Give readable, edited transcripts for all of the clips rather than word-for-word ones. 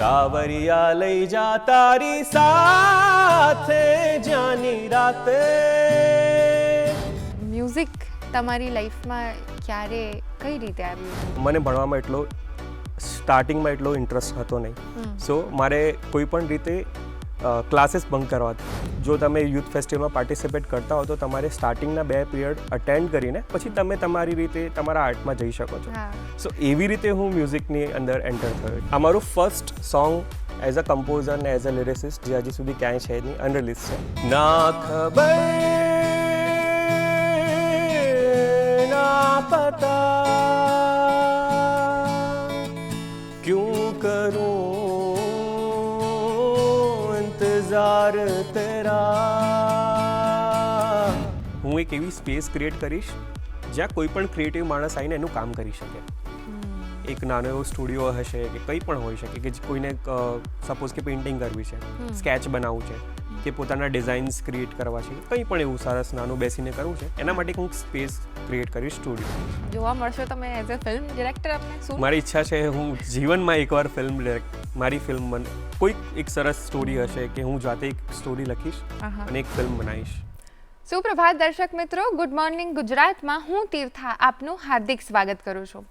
સાવરિયા લઈ જા તારી સાથે જાની રાતે. મ્યુઝિક તમારી લાઈફમાં ક્યારે કઈ રીતે આવ્યું? મને ભણવામાં એટલો સ્ટાર્ટિંગમાં એટલો ઇન્ટરેસ્ટ હતો નહીં, સો મારે કોઈ પણ રીતે ક્લાસીસ બંક કરવા હતા. જો તમે યુથ ફેસ્ટિવલમાં પાર્ટિસિપેટ કરતા હો તો તમારે સ્ટાર્ટિંગના 2 પીરિયડ અટેન્ડ કરીને પછી તમે તમારી રીતે તમારા આર્ટમાં જઈ શકો છો. સો એવી રીતે હું મ્યુઝિકની અંદર એન્ટર થયો. આ મારું first song as a composer ને એઝ અ લિરિસિસ્ટ જે હજી સુધી ક્યાંય છે નહીં, અનરિલીઝ છે. ના ખબર ના પતા ક્યું કરું ઇંતજાર તેરા. હું એક એવી સ્પેસ ક્રિએટ કરીશ જ્યાં કોઈ પણ ક્રિએટિવ માણસ આવીને એનું કામ કરી શકે. એક નાનો એવો સ્ટુડિયો હશે કે કંઈ પણ હોઈ શકે કે કોઈને સપોઝ કે પેઇન્ટિંગ કરવી છે, સ્કેચ બનાવવું છે કે પોતાના ડિઝાઇન્સ ક્રિએટ કરવા છે, કંઈ પણ એવું સરસ નાનું બેસીને કરવું છે, એના માટે હું સ્પેસ ક્રિએટ કરીશ સ્ટુડિયો. જોવા મળશો તમે એઝ અ ફિલ્મ ડિરેક્ટર? આપને શું મારી ઈચ્છા છે હું જીવનમાં એકવાર મારી ફિલ્મ કોઈ એક સરસ સ્ટોરી હશે કે હું જાતે એક સ્ટોરી લખીશ અને એક ફિલ્મ બનાવીશ. સુપ્રભાત દર્શક મિત્રો, ગુડ મોર્નિંગ ગુજરાતમાં હું તીર્થા આપનું હાર્દિક સ્વાગત કરું છું.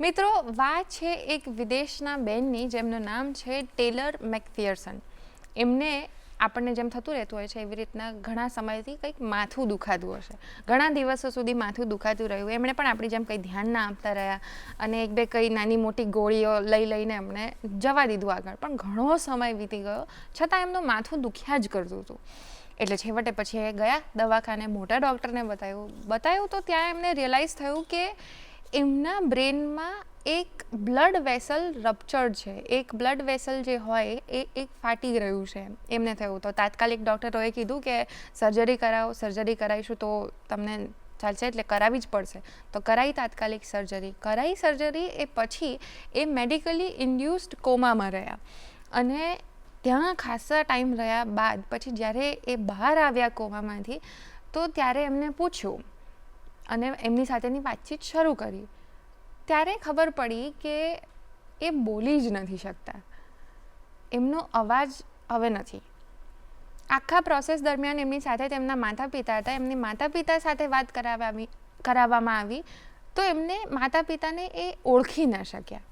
મિત્રો, વાત છે એક વિદેશના બેનની જેમનું નામ છે ટેલર મેકફિયર્સન. એમને આપણને જેમ થતું રહેતું હોય છે એવી રીતના ઘણા સમયથી કંઈક માથું દુખાતું હશે, ઘણા દિવસો સુધી માથું દુખાતું રહ્યું. એમણે પણ આપણી જેમ કંઈ ધ્યાન ના આપતા રહ્યા અને 1-2 કંઈ નાની મોટી ગોળીઓ લઈને એમણે જવા દીધું આગળ. પણ ઘણો સમય વીતી ગયો છતાં એમનું માથું દુખ્યા જ કરતું હતું. એટલે છેવટે પછી એ ગયા દવાખાને, મોટા ડૉક્ટરને બતાવ્યું તો ત્યાં એમને રિયલાઇઝ થયું કે એમના બ્રેનમાં એક બ્લડ વેસલ રપ્ચર્ડ છે. એક બ્લડ વેસલ જે હોય એ એક ફાટી રહ્યું છે એમને થયું. તો તાત્કાલિક ડૉક્ટરોએ કીધું કે સર્જરી કરાવો, સર્જરી કરાવીશું તો તમને ચાલશે, એટલે કરાવવી જ પડશે. તો કરાવી તાત્કાલિક સર્જરી એ પછી એ મેડિકલી ઇન્ડ્યુસ્ડ કોમામાં રહ્યા અને ત્યાં ખાસા ટાઈમ રહ્યા બાદ પછી જ્યારે એ બહાર આવ્યા કોમામાંથી તો ત્યારે એમને પૂછ્યું અને એમની સાથેની વાતચીત શરૂ કરી. ત્યારે ખબર પડી કે એ બોલી જ નથી શકતા, એમનો અવાજ હવે નથી. આખા પ્રોસેસ દરમિયાન એમની સાથે તેમના માતા પિતા હતા. એમની માતા પિતા સાથે વાત કરાવવામાં આવી તો એમને માતા પિતાને એ ઓળખી ન શક્યા.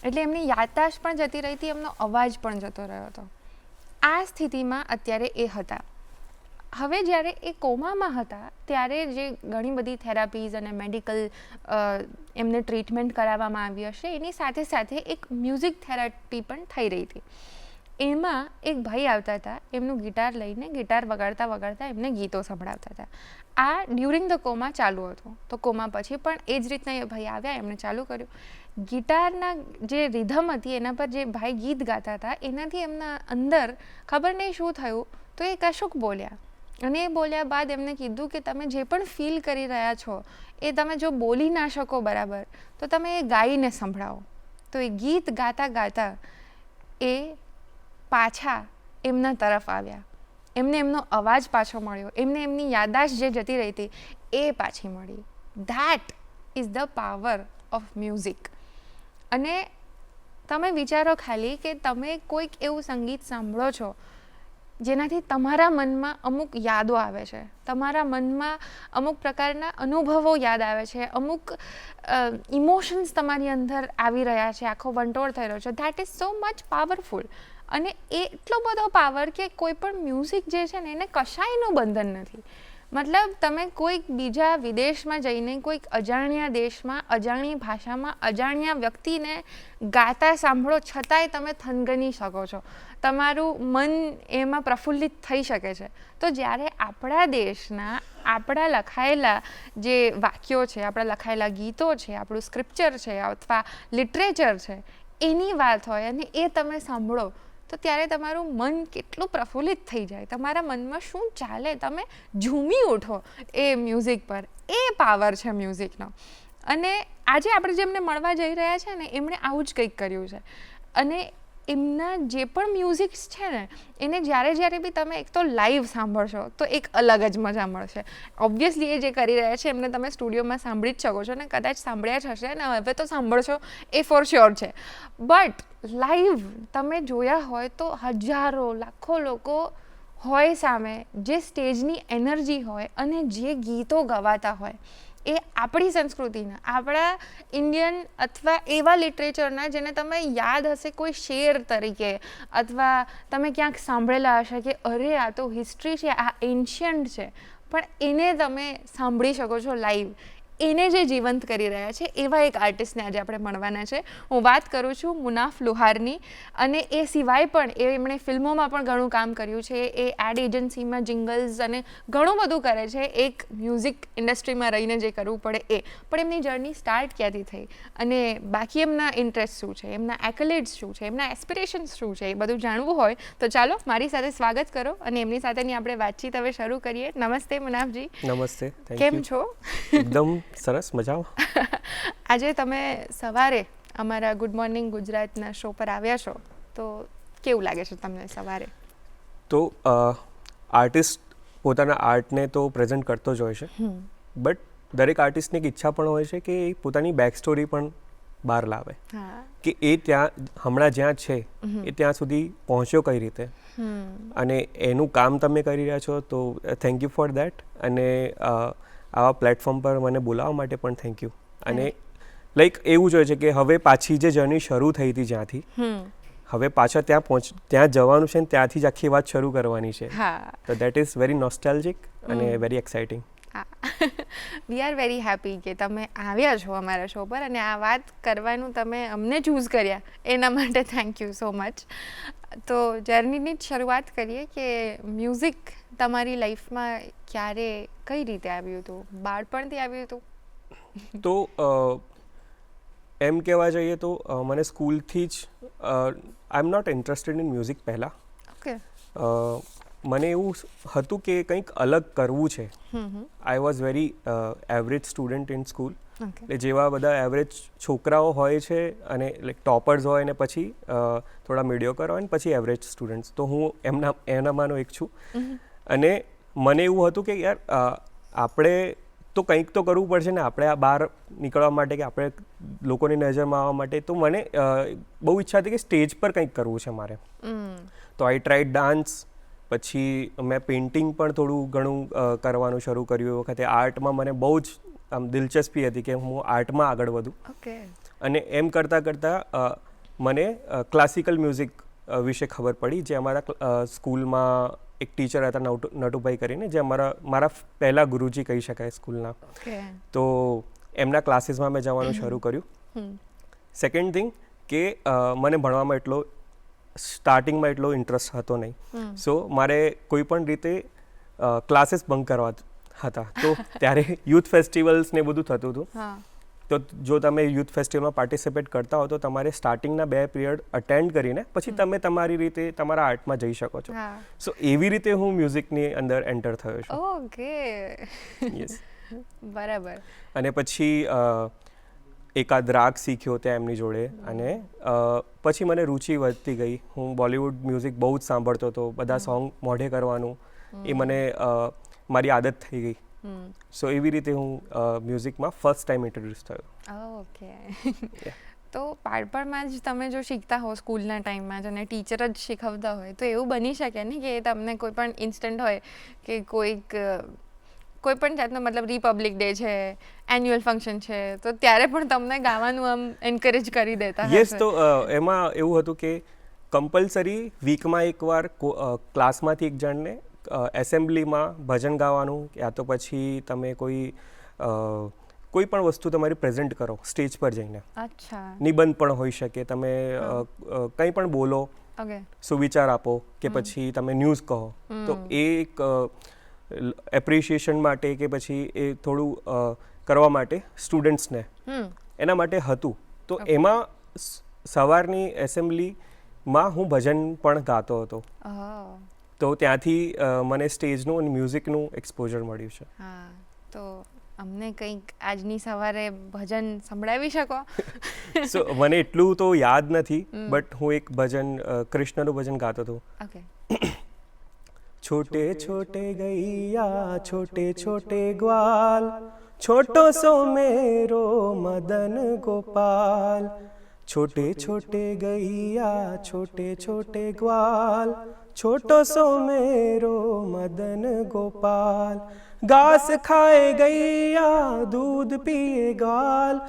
એટલે એમની યાદદાશ્ત પણ જતી રહી હતી, એમનો અવાજ પણ જતો રહ્યો હતો. આ સ્થિતિમાં અત્યારે એ હતા. હવે જ્યારે એ કોમામાં હતા ત્યારે જે ઘણી બધી થેરાપીઝ અને મેડિકલ એમને ટ્રીટમેન્ટ કરાવવામાં આવી હશે, એની સાથે સાથે એક મ્યુઝિક થેરાપી પણ થઈ રહી હતી. એમાં એક ભાઈ આવતા હતા, એમનું ગિટાર લઈને ગિટાર વગાડતા એમને ગીતો સંભળાવતા હતા. આ ડ્યુરિંગ ધ કોમા ચાલુ હતું. તો કોમા પછી પણ એ જ રીતના એ ભાઈ આવ્યા, એમણે ચાલુ કર્યું. ગિટારના જે રિધમ હતી એના પર જે ભાઈ ગીત ગાતા હતા એનાથી એમના અંદર ખબર નહીં શું થયું તો એ કશુંક બોલ્યા. અને એ બોલ્યા બાદ એમને કીધું કે તમે જે પણ ફીલ કરી રહ્યા છો એ તમે જો બોલી ના શકો બરાબર તો તમે એ ગાઈને સંભળાવો. તો એ ગીત ગાતા ગાતા એ પાછા એમના તરફ આવ્યા. એમને એમનો અવાજ પાછો મળ્યો, એમને એમની યાદદાશ્ત જે જતી રહી હતી એ પાછી મળી. That is the power of music. અને તમે વિચારો ખાલી કે તમે કોઈક એવું સંગીત સાંભળો છો જેનાથી તમારા મનમાં અમુક યાદો આવે છે, તમારા મનમાં અમુક પ્રકારના અનુભવો યાદ આવે છે, અમુક ઇમોશન્સ તમારી અંદર આવી રહ્યા છે, આખો વંટોળ થઈ રહ્યો છે. That is so much powerful. અને એટલો બધો પાવર કે કોઈ પણ મ્યુઝિક જે છે ને એને કશાયનું બંધન નથી. મતલબ તમે કોઈક બીજા વિદેશમાં જઈને કોઈક અજાણ્યા દેશમાં અજાણી ભાષામાં અજાણ્યા વ્યક્તિને ગાતા સાંભળો છતાંય તમે થનગની શકો છો, તમારું મન એમાં પ્રફુલ્લિત થઈ શકે છે. તો જ્યારે આપણા દેશના આપણા લખાયેલા જે વાક્યો છે, આપણા લખાયેલા ગીતો છે, આપણું સ્ક્રિપ્ચર છે અથવા લિટરેચર છે એની વાત હોય અને એ તમે સાંભળો તો ત્યારે તમારું મન કેટલું પ્રફુલ્લિત થઈ જાય, તમારા મનમાં શું ચાલે, તમે ઝૂમી ઉઠો એ મ્યુઝિક પર. એ પાવર છે મ્યુઝિકનો. અને આજે આપણે જેમને મળવા જઈ રહ્યા છે ને એમણે આવું જ કંઈક કર્યું છે. અને એમના જે પણ મ્યુઝિક્સ છે ને એને જ્યારે બી તમે એક તો લાઈવ સાંભળશો તો એક અલગ જ મજા મળશે. ઓબ્વિયસલી એ જે કરી રહ્યા છે એમને તમે સ્ટુડિયોમાં સાંભળી જ શકો છો ને કદાચ સાંભળ્યા જ હશે અને હવે તો સાંભળશો એ ફોર શ્યોર છે. બટ લાઈવ તમે જોયા હોય તો હજારો લાખો લોકો હોય સામે, જે સ્ટેજની એનર્જી હોય અને જે ગીતો ગવાતા હોય એ આપણી સંસ્કૃતિના, આપણા ઇન્ડિયન અથવા એવા લિટરેચરના જેને તમે યાદ હશે કોઈ શેર તરીકે અથવા તમે ક્યાંક સાંભળેલા હશે કે અરે આ તો હિસ્ટ્રી છે, આ એન્શિયન્ટ છે, પણ એને તમે સાંભળી શકો છો લાઈવ. એને જે જીવંત કરી રહ્યા છે એવા એક આર્ટિસ્ટને આજે આપણે મળવાના છે. હું વાત કરું છું મુનાફ લુહારની. અને એ સિવાય પણ એમણે ફિલ્મોમાં પણ ઘણું કામ કર્યું છે. એ એડ એજન્સીમાં જિંગલ્સ અને ઘણું બધું કરે છે. એક મ્યુઝિક ઇન્ડસ્ટ્રીમાં રહીને જે કરવું પડે એ. પણ એમની જર્ની સ્ટાર્ટ ક્યાંથી થઈ અને બાકી એમના ઇન્ટરેસ્ટ શું છે, એમના એક્યુલેટ્સ શું છે, એમના એસ્પિરેશન્સ શું છે, એ બધું જાણવું હોય તો ચાલો મારી સાથે સ્વાગત કરો અને એમની સાથેની આપણે વાતચીત હવે શરૂ કરીએ. નમસ્તે મુનાફજી. નમસ્તે. કેમ છો? એકદમ સરસ, મજામાં. આજે તમે સવારે અમારા ગુડ મોર્નિંગ ગુજરાતના શો પર આવ્યા છો તો કેવું લાગે છે તમને સવારે? તો આર્ટિસ્ટ પોતાના આર્ટને તો પ્રેઝન્ટ કરતો જ હોય છે, બટ દરેક આર્ટિસ્ટની એક ઈચ્છા પણ હોય છે કે એ પોતાની બેક સ્ટોરી પણ બહાર લાવે, કે એ ત્યાં હમણાં જ્યાં છે એ ત્યાં સુધી પહોંચ્યો કઈ રીતે, અને એનું કામ તમે કરી રહ્યા છો તો થેન્ક યુ ફોર દેટ. અને આવા પ્લેટફોર્મ પર મને બોલાવવા માટે પણ થેન્ક યુ. અને લાઈક એવું જ હોય છે કે હવે પાછી જે જર્ની શરૂ થઈ હતી જ્યાંથી, હવે પાછા ત્યાં જવાનું છે ને ત્યાંથી જ આખી વાત શરૂ કરવાની છે. તો દેટ ઇઝ વેરી નોસ્ટેલ્જિક અને very exciting. We are very happy કે તમે આવ્યા છો અમારા શો પર અને આ વાત કરવાનું તમે અમને ચૂઝ કર્યા એના માટે થેન્ક યુ સો મચ. તો જર્નીની જ શરૂઆત કરીએ કે મ્યુઝિક તમારી લાઈફમાં ક્યારે કઈ રીતે આવ્યું હતું? બાળપણથી આવ્યું હતું? તો એમ કહેવા જઈએ તો મને સ્કૂલથી જ I am not interested in music પહેલાં. ઓકે. મને એવું હતું કે કંઈક અલગ કરવું છે. I was very average student in school. એટલે જેવા બધા એવરેજ છોકરાઓ હોય છે અને લાઈક ટોપર્સ હોય ને પછી થોડા મીડિયોકર હોય ને પછી એવરેજ સ્ટુડન્ટ્સ, તો હું એનામાંનો એક છું. અને મને એવું હતું કે યાર આપણે તો કંઈક તો કરવું પડશે ને આપણે આ બહાર નીકળવા માટે, કે આપણે લોકોની નજરમાં આવવા માટે. તો મને બહુ ઈચ્છા હતી કે સ્ટેજ પર કંઈક કરવું છે મારે. તો આઈ ટ્રાઈડ ડાન્સ, પછી મેં પેઇન્ટિંગ પણ થોડું ઘણું કરવાનું શરૂ કર્યું. એ વખતે આર્ટમાં મને બહુ જ આમ દિલચસ્પી હતી કે હું આર્ટમાં આગળ વધું. અને એમ કરતાં કરતાં મને ક્લાસિકલ મ્યુઝિક વિશે ખબર પડી. જે અમારા સ્કૂલમાં એક ટીચર હતા નટુભાઈ કરીને, જે મારા પહેલાં ગુરુજી કહી શકાય સ્કૂલના. તો એમના ક્લાસીસમાં મેં જવાનું શરૂ કર્યું. સેકન્ડ થિંગ કે મને ભણવામાં સ્ટાર્ટિંગમાં એટલો ઇન્ટરેસ્ટ હતો નહીં. સો મારે કોઈ પણ રીતે ક્લાસીસ બંક કરવા હતા. તો ત્યારે યુથ ફેસ્ટિવલ્સ ને બધું થતું હતું. તો જો તમે યુથ ફેસ્ટિવલમાં પાર્ટિસિપેટ કરતા હો તો તમારે સ્ટાર્ટિંગના 2 પિરિયડ અટેન્ડ કરીને પછી તમે તમારી રીતે તમારા આર્ટમાં જઈ શકો છો. સો એવી રીતે હું મ્યુઝિકની અંદર એન્ટર થયો છું. ઓકે. યસ. બરાબર. અને પછી એકાદ રાગ શીખ્યો ત્યાં એમની જોડે, અને પછી મને રુચિ વધતી ગઈ. હું બોલિવૂડ મ્યુઝિક બહુ જ સાંભળતો હતો. બધા સોંગ મોઢે કરવાનું એ મને મારી આદત થઈ ગઈ. સો એવી રીતે હું મ્યુઝિકમાં ફર્સ્ટ ટાઈમ ઇન્ટ્રોડ્યુસ થયો. ઓકે. તો બાળપણમાં જ તમે જો શીખતા હો સ્કૂલના ટાઈમમાં જ અને ટીચર જ શીખવતા હોય તો એવું બની શકે ને કે તમને કોઈ પણ ઇન્સ્ટન્ટ હોય કે કોઈ પણ જાતનો મતલબ રિપબ્લિક ડે છે, એન્યુઅલ ફંક્શન છે, તો ત્યારે પણ તમને ગાવાનું આમ એન્કરેજ કરી દેતા હશે? યસ. તો એમાં એવું હતું કે કમ્પલસરી વીકમાં એકવાર ક્લાસમાંથી એક જણને એસેમ્બલીમાં ભજન ગાવાનું, યા તો પછી તમે કોઈ પણ વસ્તુ તમારી પ્રેઝન્ટ કરો સ્ટેજ પર જઈને. અચ્છા. નિબંધ પણ હોઈ શકે, તમે કંઈ પણ બોલો, સુવિચાર આપો, કે પછી તમે ન્યૂઝ કહો. તો એ એક એપ્રિશિએશન માટે કે પછી એ થોડું કરવા માટે સ્ટુડન્ટ્સને એના માટે હતું. તો એમાં સવારની એસેમ્બલીમાં હું ભજન પણ ગાતો હતો. તો ત્યાંથી મને સ્ટેજનું અને મ્યુઝિકનું એક્સપોઝર મળ્યું છે. હા. તો અમને કંઈક આજની સવારે ભજન સંભળાવી શકો? સો મને એટલું તો યાદ નથી, બટ હું એક ભજન કૃષ્ણનું ભજન ગાતો હતો. ઓકે. छोटे छोटे गैया छोटे छोटे ग्वाल छोटो सो मेरो मदन गोपाल छोटे छोटे गैया छोटे छोटे ग्वाल छोटो સો मेरो मदन गोपाल घास खाए गैया दूध पिए ग्वाल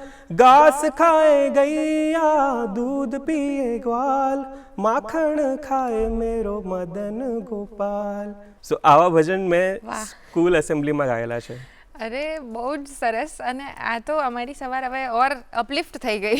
घास खाए गैया दूध पिए ग्वाल माखण ખાए मेरो મદન ગોપાલ. સો આવા ભજન મેં વાહ. સ્કૂલ એસેમ્બલીમાં ગાયેલા છે. અરે બહુ જ સરસ. અને આ તો અમારી સવાર હવે ઓર અપલિફ્ટ થઈ ગઈ.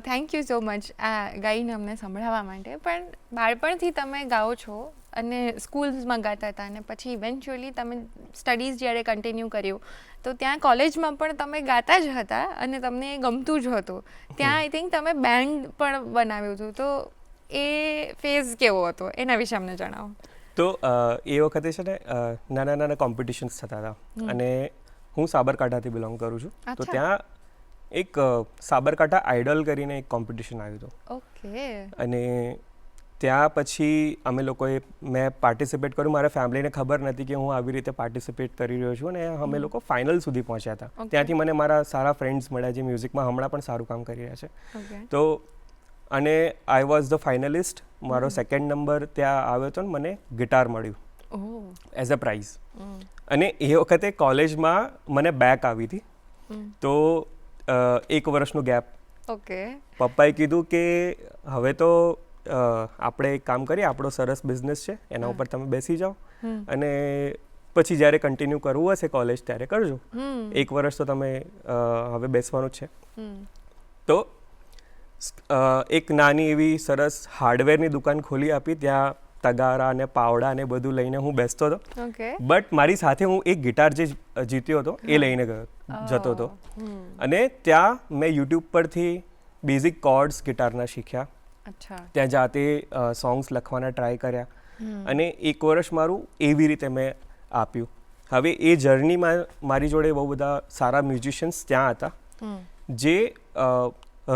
થેન્ક યુ સો મચ આ ગાઈને અમને સંભળાવવા માટે. પણ બાળપણથી તમે ગાઓ છો અને સ્કૂલ્સમાં ગાતા હતા, અને પછી ઇવેન્ચ્યુઅલી તમે સ્ટડીઝ જ્યારે કન્ટિન્યુ કર્યું તો ત્યાં કોલેજમાં પણ તમે ગાતા જ હતા અને તમને એ ગમતું જ હતું. ત્યાં આઈ થિંક તમે બેન્ડ પણ બનાવ્યું હતું. તો એ ફેઝ કેવો હતો એના વિશે અમને જણાવો. તો એ વખતે છે ને નાના નાના કોમ્પિટિશન્સ થતા હતા, અને હું સાબરકાંઠાથી બિલોંગ કરું છું. તો અચ્છા. ત્યાં એક સાબરકાંઠા આઇડલ કરીને એક કોમ્પિટિશન આવ્યું હતું, ઓકે. અને ત્યાં પછી અમે લોકોએ મેં પાર્ટિસિપેટ કર્યું. મારા ફેમિલીને ખબર નથી કે હું આવી રીતે પાર્ટિસિપેટ કરી રહ્યો છું, અને અમે લોકો ફાઇનલ સુધી પહોંચ્યા હતા. Okay. ત્યાંથી મને મારા સારા ફ્રેન્ડ્સ મળ્યા જે મ્યુઝિકમાં હમણાં પણ સારું કામ કરી રહ્યા છે. ઓકે. તો અને આઈ વોઝ ધ ફાઇનલિસ્ટ. મારો સેકન્ડ નંબર ત્યાં આવ્યો હતો, ને મને ગિટાર મળ્યું ઓહ. As a price. અને એ વખતે કોલેજમાં મને બેક આવી હતી, તો 1 વર્ષનો ગેપ. ઓકે. પપ્પાએ કીધું કે હવે તો આપણે એક કામ કરીએ, આપણો સરસ બિઝનેસ છે, એના ઉપર તમે બેસી જાઓ, અને પછી જ્યારે કન્ટિન્યુ કરવું હશે કોલેજ ત્યારે કરજો. 1 વર્ષ તો તમે હવે બેસવાનું જ છે. તો એક નાની એવી સરસ હાર્ડવેરની દુકાન ખોલી આપી. ત્યાં તગારા અને પાવડા ને બધું લઈને હું બેસતો હતો. ઓકે. બટ મારી સાથે હું એક ગિટાર જે જીત્યો હતો એ લઈને જતો હતો. અને ત્યાં મેં યુટ્યુબ પરથી બેઝિક કોર્ડ્સ ગિટારના શીખ્યા. અચ્છા. ત્યાં જાતે સોંગ્સ લખવાના ટ્રાય કર્યા, અને 1 વર્ષ મારું એવી રીતે મેં આપ્યું. હવે એ જર્નીમાં મારી જોડે બહુ બધા સારા મ્યુઝિશિયન્સ ત્યાં હતા જે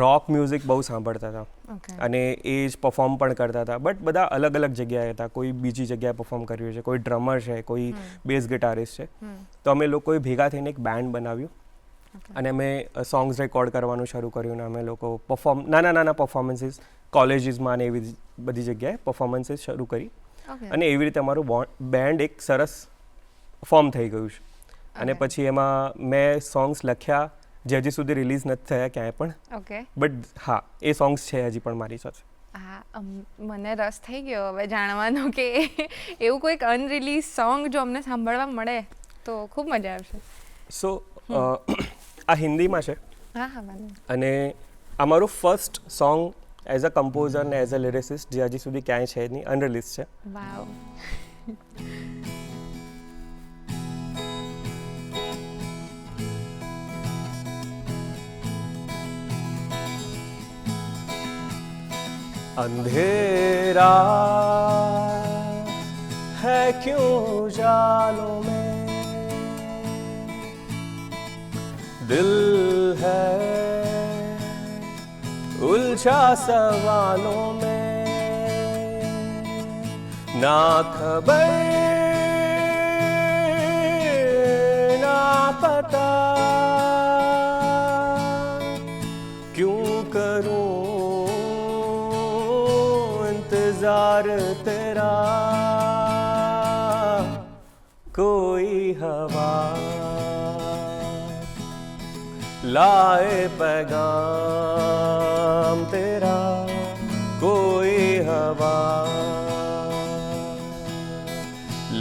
રોક મ્યુઝિક બહુ સાંભળતા હતા, ઓકે. અને એ જ પરફોર્મ પણ કરતા હતા. બટ બધા અલગ અલગ જગ્યાએ હતા. કોઈ બીજી જગ્યાએ પરફોર્મ કર્યું છે, કોઈ ડ્રમર છે, કોઈ બેઝ ગિટારિસ્ટ છે. તો અમે લોકોએ ભેગા થઈને એક બેન્ડ બનાવ્યું, અને અમે સોંગ્સ રેકોર્ડ કરવાનું શરૂ કર્યું. અને અમે લોકો નાના નાના પરફોર્મન્સીસ કોલેજીસમાં અને એવી બધી જગ્યાએ પરફોર્મન્સીસ શરૂ કરી. ઓકે. અને એવી રીતે અમારું બેન્ડ એક સરસ ફોર્મ થઈ ગયું છે. અને પછી એમાં મેં સોંગ્સ લખ્યા જે હજી સુધી રિલીઝ નથી થયા ક્યાંય પણ. ઓકે. બટ હા, એ સોંગ્સ છે હજી પણ મારી સાથે. હા, મને રસ થઈ ગયો હવે જાણવાનો કે એવું કોઈક અનરિલીઝ સોંગ જો અમને સાંભળવા મળે તો ખૂબ મજા આવશે. સો આ હિન્દીમાં છે, હા હા વાંધો નહીં. અને આ મારું first song as a composer ને એઝ અ લિરિસિસ્ટ જે હજી સુધી ક્યાંય છે નહીં, અનરિલીઝ છે. વાવ. अंधेरा है क्यों उजालों में, दिल है उलझा सवालों में, ना खबर ना पता क्यों करूं इंतजार तेरा, कोई हवा लाए पैगाम तेरा, कोई हवा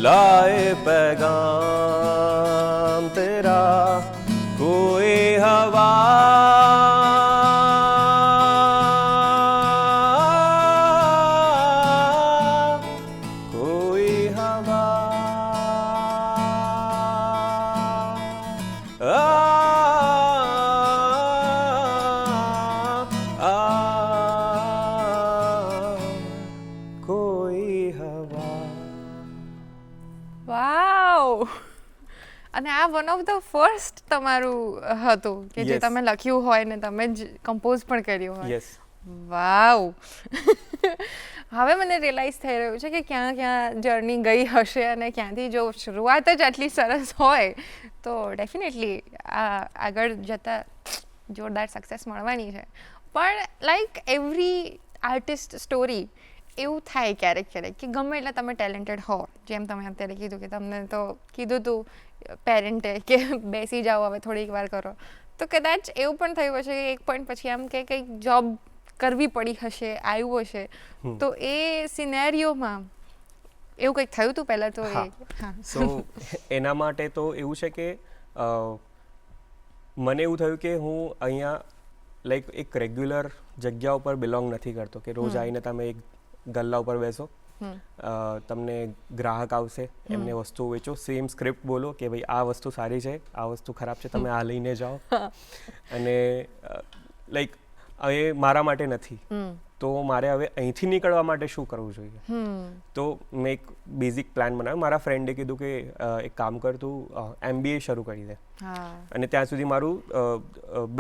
लाए पैगाम तेरा, कोई हवा વાવ. અને આ one of of the first તમારું હતું કે જે Yes. તમે લખ્યું હોય ને તમે જ કમ્પોઝ પણ કર્યું હોય? યસ. વાવ. હવે મને રિયલાઇઝ થઈ રહ્યું છે કે ક્યાં ક્યાં જર્ની ગઈ હશે અને ક્યાંથી જો શરૂઆત જ આટલી સરસ હોય તો ડેફિનેટલી આગળ જતાં જોરદાર સક્સેસ મળવાની છે. પણ લાઈક એવરી આર્ટિસ્ટ સ્ટોરી એવું થાય ક્યારેક કે ગમે એટલા તમે ટેલેન્ટેડ હો, જેમ તમે અત્યારે કીધું કે તમને તો કીધું હતું પેરેન્ટે કે બેસી જાઓ હવે થોડીક વાર કરો, તો કદાચ એવું પણ થયું હશે કે એક પોઈન્ટ પછી આમ કે કંઈક જોબ કરવી પડી હશે, આવ્યું હશે, તો એ સિનેરિયોમાં એવું કંઈક થયું હતું પહેલાં તો? હા. સો એના માટે તો એવું છે કે મને એવું થયું કે હું અહીંયા લાઈક એક રેગ્યુલર જગ્યા ઉપર બિલોંગ નથી કરતો કે રોજ આવીને તમે એક ગલ્લા ઉપર બેસો, તમને ગ્રાહક આવશે, એમને વસ્તુ વેચો, સેમ સ્ક્રિપ્ટ બોલો કે ભાઈ આ વસ્તુ સારી છે, આ વસ્તુ ખરાબ છે, તમે આ લઈને જાઓ. અને લાઈક હવે મારા માટે નથી, તો મારે હવે અહીંથી નીકળવા માટે શું કરવું જોઈએ? તો મેં એક બેઝિક પ્લાન બનાવ્યો. મારા ફ્રેન્ડે કીધું કે એક કામ કર, તું MBA શરૂ કરી દે. અને ત્યાં સુધી મારું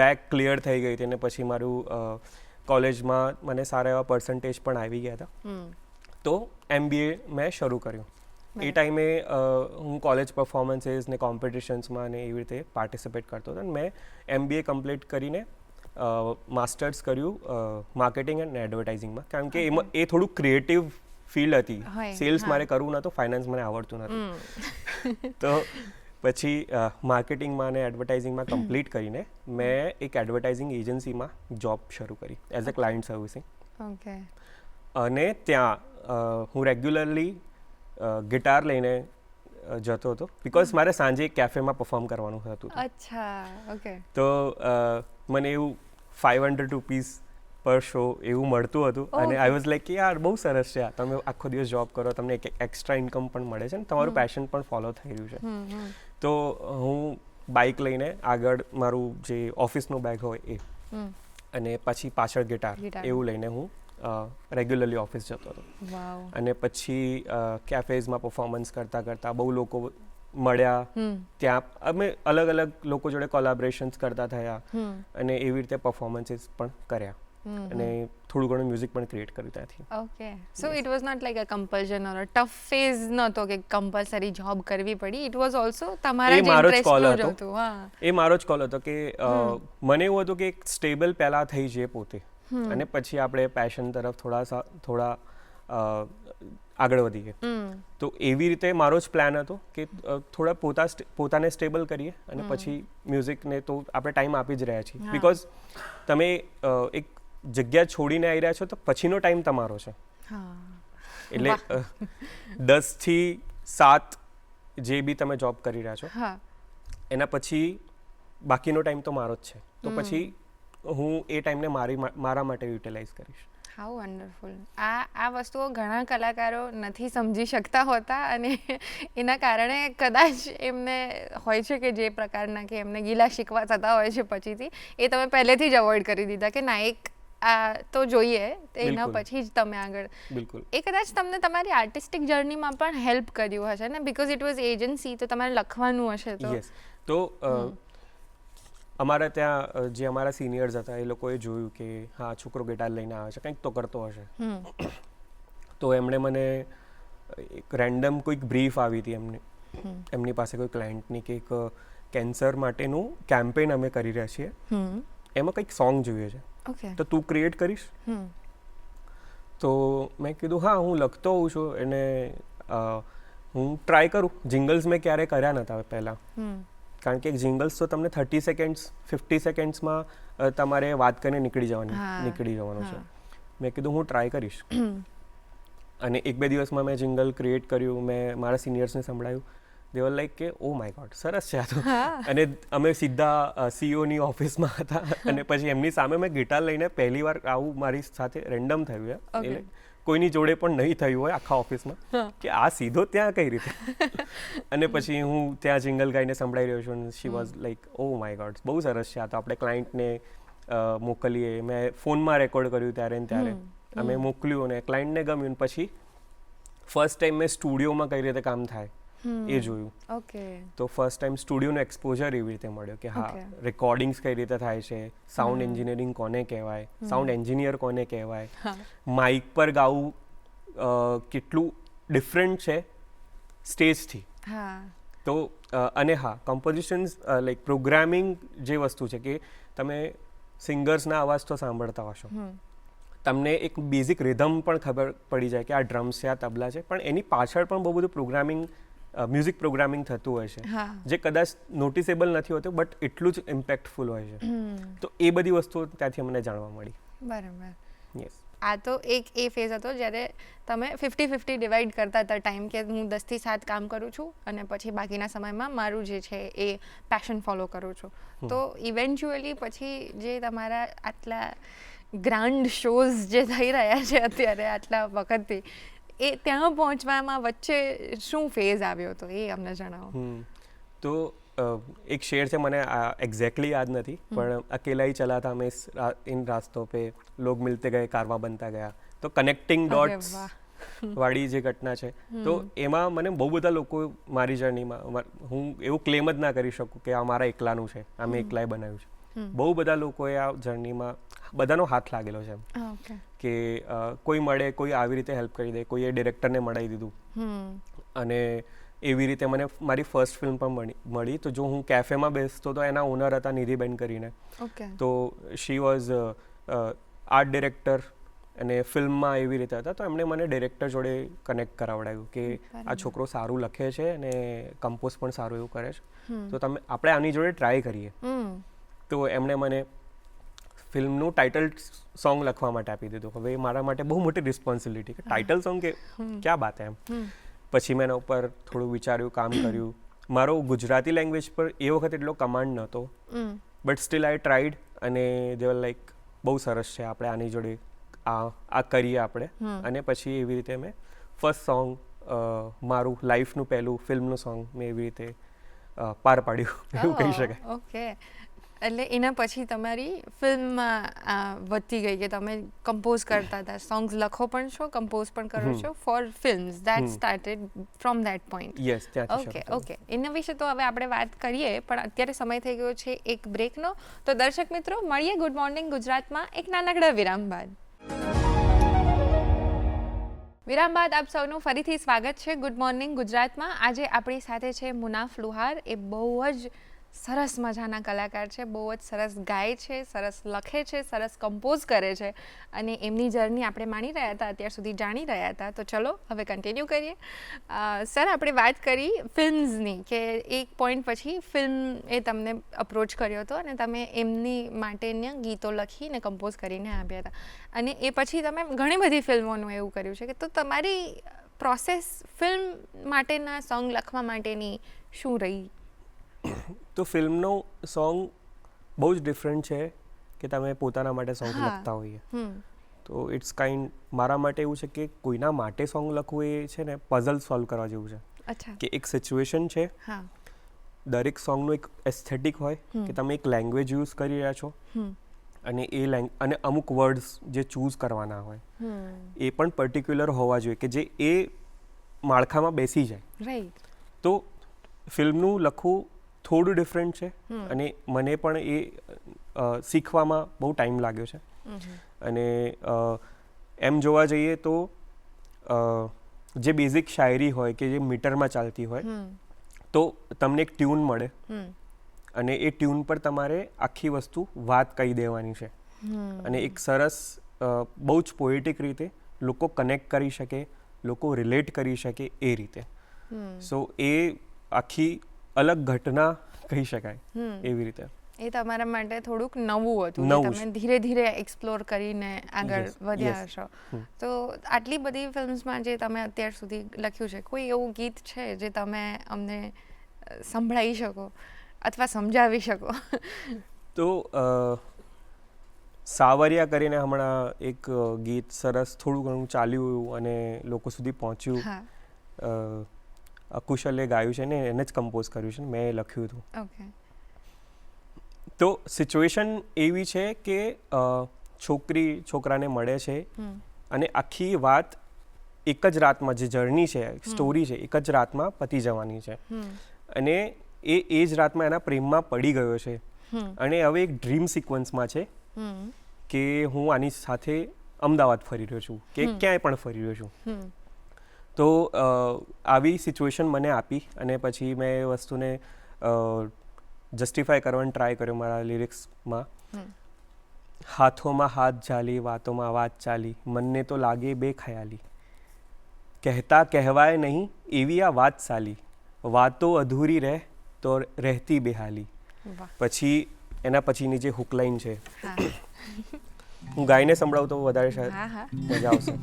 બેક ક્લિયર થઈ ગઈ હતી અને પછી મારું કોલેજમાં મને સારા એવા પર્સન્ટેજ પણ આવી ગયા હતા. તો MBA મેં શરૂ કર્યું. એ ટાઈમે હું કોલેજ પરફોર્મન્સીસ ને કોમ્પિટિશન્સમાં ને એવી રીતે પાર્ટિસિપેટ કરતો હતો. અને મેં MBA કમ્પ્લીટ કરીને માસ્ટર્સ કર્યું માર્કેટિંગ એન્ડ એડવર્ટાઇઝિંગમાં, કારણ કે એમાં એ થોડું ક્રિએટિવ ફિલ્ડ હતી. સેલ્સ મારે કરવું નહોતું, ફાઇનાન્સ મને આવડતું નહોતું. તો પછી માર્કેટિંગમાં અને એડવર્ટાઇઝિંગમાં કમ્પ્લીટ કરીને મેં એક એડવર્ટાઇઝિંગ એજન્સીમાં જોબ શરૂ કરી એઝ અ ક્લાયન્ટ સર્વિસિંગ. અને ત્યાં હું રેગ્યુલરલી ગિટાર લઈને જતો હતો, બિકોઝ મારે સાંજે એક કેફેમાં પરફોર્મ કરવાનું હતું. અચ્છા, ઓકે. તો મને એવું 500 રૂપીસ પર શો એવું મળતું હતું. અને આઈ વોઝ લાઈક કે યાર બહુ સરસ છે, તમે આખો દિવસ જોબ કરો, તમને એક એક્સ્ટ્રા ઇન્કમ પણ મળે છે ને તમારું પેશન પણ ફોલો થઈ રહ્યું છે. તો હું બાઇક લઈને આગળ મારું જે ઓફિસનું બેગ હોય એ અને પછી પાછળ ગિટાર એવું લઈને હું રેગ્યુલરલી ઓફિસ જતો હતો. અને પછી કેફેઝમાં પરફોર્મન્સ કરતાં કરતાં બહુ લોકો મળ્યા, ત્યાં અમે અલગ અલગ લોકો જોડે કોલેબોરેશન્સ કરતા થયા અને એવી રીતે પરફોર્મન્સીસ પણ કર્યા અને થોડું ઘણું મ્યુઝિક પણ ક્રિએટ કર્યું ત્યાંથી. Okay, so it was not like a compulsion or a tough phase નહોતો કે કમ્પલસરી જોબ કરવી પડી. ઇટ વોઝ ઓલ્સો તમારા જે ઇન્ટરેસ્ટનું જ હતું. હા, એ મારો જ કોલ હતો કે મને એવું હતું કે એક સ્ટેબલ પહેલાં થઈ જઈએ પોતે અને પછી આપણે પેશન તરફ થોડા આગળ વધીએ. તો એવી રીતે મારો જ પ્લાન હતો કે થોડા પોતાને સ્ટેબલ કરીએ અને પછી મ્યુઝિકને તો આપણે ટાઈમ આપી જ રહ્યા છીએ, બિકોઝ તમે એક જગ્યા છોડીને આવી રહ્યા છો તો પછીનો ટાઈમ તમારો છે. એટલે 10 થી 7 જે બી તમે જોબ કરી રહ્યા છો એના પછી બાકીનો ટાઈમ તો મારો જ છે. તો પછી હું એ ટાઈમને મારા માટે યુટિલાઇઝ કરીશ. How wonderful. આ વસ્તુઓ ઘણા કલાકારો નથી સમજી શકતા હોતા અને એના કારણે કદાચ એમને હોય છે કે જે પ્રકારના કે એમને ગીલા શીખવા થતા હોય છે પછીથી, એ તમે પહેલેથી જ અવોઇડ કરી દીધા કે ના, એક આ તો જોઈએ, એના પછી જ તમે આગળ. બિલકુલ. એ કદાચ તમને તમારી આર્ટિસ્ટિક જર્નીમાં પણ હેલ્પ કર્યું હશે ને, બિકોઝ ઇટ વોઝ એજન્સી, તો તમારે લખવાનું હશે. તો અમારા ત્યાં જે અમારા સિનિયર્સ હતા એ લોકોએ જોયું કે હા છોકરો ગિટાર લઈને આવે છે, કંઈક તો કરતો હશે. તો એમણે મને એક રેન્ડમ કોઈક બ્રીફ આવી હતી એમની પાસે કોઈ ક્લાયન્ટની કે એક કેન્સર માટેનું કેમ્પેન અમે કરી રહ્યા છીએ, એમાં કંઈક સોંગ જોઈએ છે, તો તું ક્રિએટ કરીશ? તો મેં કીધું હા, હું લખતો હોઉં છું અને હું ટ્રાય કરું. જિંગલ્સ મેં ક્યારેય કર્યા નહોતા પહેલાં, કારણ કે જિંગલ્સ તો તમને 30 સેકન્ડ્સ 50 સેકન્ડ્સમાં તમારે વાત કરીને નીકળી જવાનું છે. મેં કીધું હું ટ્રાય કરીશ. અને 1-2 દિવસમાં મેં જિંગલ ક્રિએટ કર્યું, મેં મારા સિનિયર્સને સંભળાયું. દે વર લાઈક કે ઓ માય ગોડ, સરસ છે આ તો. અને અમે સીધા CEOની ઓફિસમાં હતા અને પછી એમની સામે મેં ગિટાર લઈને પહેલી વાર આવું મારી સાથે રેન્ડમ થયું. એટલે કોઈની જોડે પણ નહીં થયું હોય આખા ઓફિસમાં કે આ સીધો ત્યાં કઈ રીતે. અને પછી હું ત્યાં જિંગલ ગાઈને સંભળાઈ રહ્યો છું. She was like oh my God, બહુ સરસ છે આ તો, આપણે ક્લાયન્ટને મોકલીએ. મેં ફોનમાં રેકોર્ડ કર્યું ત્યારે ને ત્યારે અમે મોકલ્યું અને ક્લાયન્ટને ગમ્યું. પછી ફર્સ્ટ ટાઈમ મેં સ્ટુડિયોમાં કઈ રીતે કામ થાય એ જોયું. ઓકે. તો ફર્સ્ટ ટાઈમ સ્ટુડિયોનો એક્સપોઝર એવી રીતે મળ્યો કે હા Okay. રેકોર્ડિંગ્સ કઈ રીતે થાય છે, સાઉન્ડ એન્જિનિયરિંગ કોને કહેવાય, સાઉન્ડ એન્જિનિયર કોને કહેવાય, માઇક પર ગાવું કેટલું ડિફરન્ટ છે સ્ટેજથી. હા. તો અને હા કમ્પોઝિશન્સ લાઈક પ્રોગ્રામિંગ જે વસ્તુ છે કે તમે સિંગર્સના અવાજ તો સાંભળતા હશો, તમને એક બેઝિક રિધમ પણ ખબર પડી જાય કે આ ડ્રમ્સ છે, આ તબલા છે, પણ એની પાછળ પણ બહુ બધું પ્રોગ્રામિંગ મ્યુઝિક પ્રોગ્રામિંગ થતું હોય છે હા. જે કદાચ નોટિસેબલ નથી હોતું બટ એટલું જ ઇમ્પેક્ટફુલ હોય છે. તો એ બધી વસ્તુઓ ત્યાંથી મને જાણવા મળી. બરાબર. યસ. આ તો એક એ ફેઝ હતો જ્યારે તમે 50-50 ડિવાઈડ કરતા હતા ટાઈમ કે હું 10 થી 7 કામ કરું છું અને પછી બાકીના સમયમાં મારું જે છે એ પેશન ફોલો કરું છું. તો ઇવેન્ચ્યુઅલી પછી જે તમારા આટલા ગ્રાન્ડ શોઝ જે થઈ રહ્યા છે અત્યારે આટલા વખતથી, એ ત્યાં પહોંચવામાં વચ્ચે શું ફેઝ આવ્યો હતો એ અમને જણાવો. તો એક શેર છે, મને એક્ઝેક્ટલી યાદ નથી, પણ અકેલા ही चला था मैं इन रास्तों पे लोग मिलते गए कारवां બનતા ગયા. તો કનેક્ટિંગ ડોટ્સ વાળી જે ઘટના છે, તો એમાં મને બહુ બધા લોકો મારી જર્નીમાં, હું એવું ક્લેમ જ ના કરી શકું કે આ મારા એકલાનું છે, આ મેં એકલાએ બનાવ્યું છે. બહુ બધા લોકોએ આ જર્નીમાં બધાનો હાથ લાગેલો છે એમ કે કોઈ મળે, કોઈ આવી રીતે હેલ્પ કરી દે, કોઈએ ડિરેક્ટરને મળાવી દીધું અને એવી રીતે મને મારી ફર્સ્ટ ફિલ્મ પણ મળી. તો જો હું કેફેમાં બેસતો તો એના ઓનર હતા નિધિબેન કરીને. તો શી વોઝ આર્ટ ડિરેક્ટર અને ફિલ્મમાં એવી રીતે હતા. તો એમણે મને ડિરેક્ટર જોડે કનેક્ટ કરાવડાવ્યું કે આ છોકરો સારું લખે છે અને કમ્પોઝ પણ સારું એવું કરે છે, તો આપણે આની જોડે ટ્રાય કરીએ. તો એમણે મને ફિલ્મનું ટાઇટલ સોંગ લખવા માટે આપી દીધું. હવે મારા માટે બહુ મોટી રિસ્પોન્સિબિલિટી કે ટાઇટલ સોંગ કે ક્યાં બાત એમ. પછી મેં એના ઉપર થોડું વિચાર્યું, કામ કર્યું. મારો ગુજરાતી લેંગ્વેજ પર એ વખત એટલો કમાન્ડ નહોતો, બટ સ્ટીલ આઈ ટ્રાઈડ અને દે વર લાઈક બહુ સરસ છે, આપણે આની જોડે આ કરીએ આપણે. અને પછી એવી રીતે મેં ફર્સ્ટ સોંગ, મારું લાઈફનું પહેલું ફિલ્મનું સોંગ મેં એવી રીતે પાર પાડ્યું એવું કહી શકાય. ઓકે. એટલે એના પછી તમારી ફિલ્મમાં વધતી ગઈ કે તમે કમ્પોઝ કરતા હતા, સોંગ્સ લખો પણ છો, કમ્પોઝ પણ કરો છો for films. That started from that point. Yes, ત્યાંથી. ઓકે. એના વિશે તો હવે આપણે વાત કરીએ, પણ અત્યારે સમય થઈ ગયો છે એક બ્રેકનો. તો દર્શક મિત્રો, મળીએ ગુડ મોર્નિંગ ગુજરાતમાં એક નાનકડા વિરામ બાદ. વિરામ બાદ આપ સૌનું ફરીથી સ્વાગત છે ગુડ મોર્નિંગ ગુજરાતમાં. આજે આપણી સાથે છે મુનાફ લુહાર. એ બહુ જ સરસ મજાના કલાકાર છે, બહુ જ સરસ ગાય છે, સરસ લખે છે, સરસ કમ્પોઝ કરે છે અને એમની જર્ની આપણે માણી રહ્યા હતા, અત્યાર સુધી જાણી રહ્યા હતા. તો ચલો હવે કન્ટિન્યુ કરીએ. સર, આપણે વાત કરી ફિલ્મ્સની કે એક પોઈન્ટ પછી ફિલ્મ એ તમને અપ્રોચ કર્યો હતો અને તમે એમની માટેના ગીતો લખીને કમ્પોઝ કરીને આપ્યા હતા અને એ પછી તમે ઘણી બધી ફિલ્મોનું એવું કર્યું છે. કે તો તમારી પ્રોસેસ ફિલ્મ માટેના સોંગ લખવા માટેની શું રહી? તો ફિલ્મનો સોંગ બહુ જ ડિફરન્ટ છે કે તમે પોતાના માટે સોંગ લખતા હોઈએ. તો ઇટ્સ કાઇન્ડ, મારા માટે એવું છે કે કોઈના માટે સોંગ લખવું એ છે ને પઝલ સોલ્વ કરવા જેવું છે. કે એક સિચ્યુએશન છે, દરેક સોંગનું એક એસ્થેટિક હોય કે તમે એક લેંગ્વેજ યુઝ કરી રહ્યા છો અને અને અમુક વર્ડ્સ જે ચૂઝ કરવાના હોય એ પણ પર્ટિક્યુલર હોવા જોઈએ કે જે એ માળખામાં બેસી જાય. તો ફિલ્મનું લખવું થોડું ડિફરન્ટ છે અને મને પણ એ શીખવામાં બહુ ટાઈમ લાગ્યો છે. અને એમ જોવા જઈએ તો જે બેઝિક શાયરી હોય કે જે મીટરમાં ચાલતી હોય, તો તમને એક ટ્યુન મળે અને એ ટ્યુન પર તમારે આખી વસ્તુ વાત કહી દેવાની છે અને એક સરસ બહુ જ પોએટિક રીતે લોકો કનેક્ટ કરી શકે, લોકો રિલેટ કરી શકે એ રીતે. સો એ આખી અલગ ઘટના કહી શકાય એવી રીતે. એ તમારા માટે થોડુંક નવું હતું, તમે ધીરે ધીરે એક્સપ્લોર કરીને આગળ વધ્યા હશો. તો આટલી બધી ફિલ્મ્સમાં જે તમે અત્યાર સુધી લખ્યું છે, કોઈ એવું ગીત છે જે તમે અમને સંભળાવી શકો અથવા સમજાવી શકો? તો સાવરિયા કરીને હમણાં એક ગીત સરસ થોડું ઘણું ચાલ્યું અને લોકો સુધી પહોંચ્યું. કુશલે ગાયું છે ને એને જ કમ્પોઝ કર્યું છે, મેં લખ્યું હતું. તો સિચ્યુએશન એવી છે કે છોકરી છોકરાને મળે છે અને આખી વાત એક જ રાતમાં જે જર્ની છે સ્ટોરી છે એક જ રાતમાં પતી જવાની છે અને એ જ રાતમાં એના પ્રેમમાં પડી ગયો છે અને હવે એક ડ્રીમ સિક્વન્સમાં છે કે હું આની સાથે અમદાવાદ ફરી રહ્યો છું કે ક્યાંય પણ ફરી રહ્યો છું. તો આવી સિચ્યુએશન મને આપી અને પછી મેં એ વસ્તુને જસ્ટિફાય કરવાનો ટ્રાય કર્યો મારા લિરિક્સમાં. હાથોમાં હાથ ઝાલી વાતોમાં વાત ચાલી મનને તો લાગે બે ખયાલી કહેતા કહેવાય નહીં એવી આ વાત સાલી વાતો અધૂરી રહે તો રહેતી બેહાલી. પછી એના પછીની જે હુકલાઈન છે હું ગાઈને સંભળાવું તો વધારે શાયદ મજા આવશે.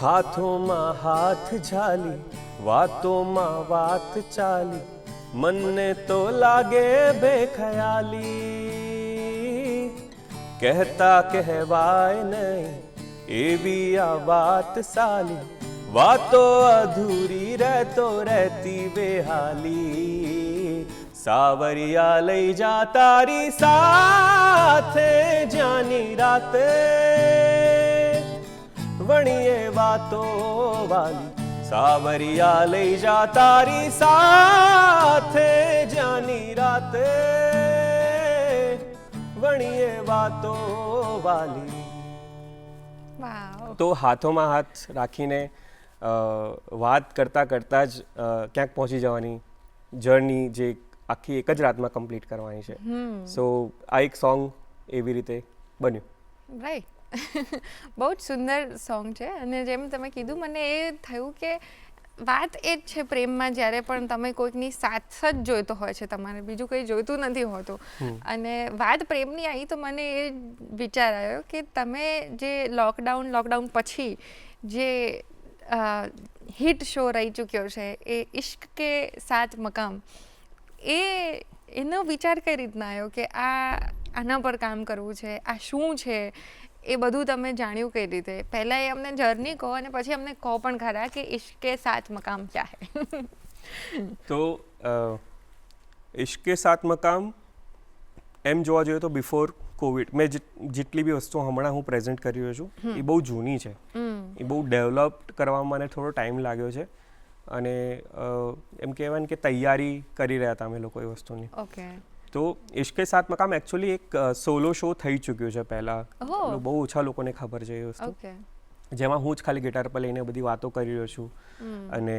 હાથોમાં હાથ ઝાલી વાતોમાં વાત ચાલી મનને તો લાગે બેખયાલી કહેતા કહેવાય નહીં એવી આ વાત સાલી વાતો અધૂરી રહેતો રહેતી બેહાલી સાવરિયા લઈ જા તારી સાથે જ્યાંની રાતે વણીએ વાતો વાલી સાવરિયા લઈ જા તારી સાથે જ્યાંની રાતે વણીએ વાતો વાલી. તો હાથોમાં હાથ રાખીને વાત કરતાં કરતાં જ ક્યાંક પહોંચી જવાની જર્ની જે આખી એક જ રાતમાં કમ્પ્લીટ કરવાની છે. સો આ એક સોંગ એવી રીતે બન્યું. રાઈટ. બહુ જ સુંદર સોંગ છે અને જેમ તમે કીધું મને એ થયું કે વાત એ જ છે પ્રેમમાં જ્યારે પણ તમે કોઈકની સાથ જ જોઈતો હોય છે તમારે બીજું કંઈ જોઈતું નથી હોતું અને વાત પ્રેમની આવી તો મને એ વિચાર આવ્યો કે તમે જે લોકડાઉન પછી જે હિટ શો રહી ચૂક્યો છે એ ઇશ્ક કે સાથ મકામ એનો વિચાર કઈ રીતના આવ્યો કે આના પર કામ કરવું છે આ શું છે એ બધું તમે જાણ્યું કઈ રીતે? પહેલાં એ અમને જર્ની કહો અને પછી અમને કહો પણ ખરા કે ઇશ્કે સાથ મકામ ક્યાં હે. તો ઇશ્કે સાથ મકામ એમ જોવા જોઈએ તો બિફોર કોવિડ મેં જેટલી બી વસ્તુઓ હમણાં હું પ્રેઝન્ટ કરી રહ્યો છું એ બહુ જૂની છે. એ બહુ ડેવલપ કરવામાં મને થોડો ટાઈમ લાગ્યો છે અને એમ કહેવાય ને કે તૈયારી કરી રહ્યા હતા અમે લોકો એ વસ્તુની. ઓકે. તો ઇશ્કે સાથ મકામ એકચ્યુઅલી એક સોલો શો થઈ ચૂક્યો છે પહેલાં. બહુ ઓછા લોકોને ખબર છે એ વસ્તુ. જેમાં હું જ ખાલી ગિટાર પર લઈને બધી વાતો કરી રહ્યો છું અને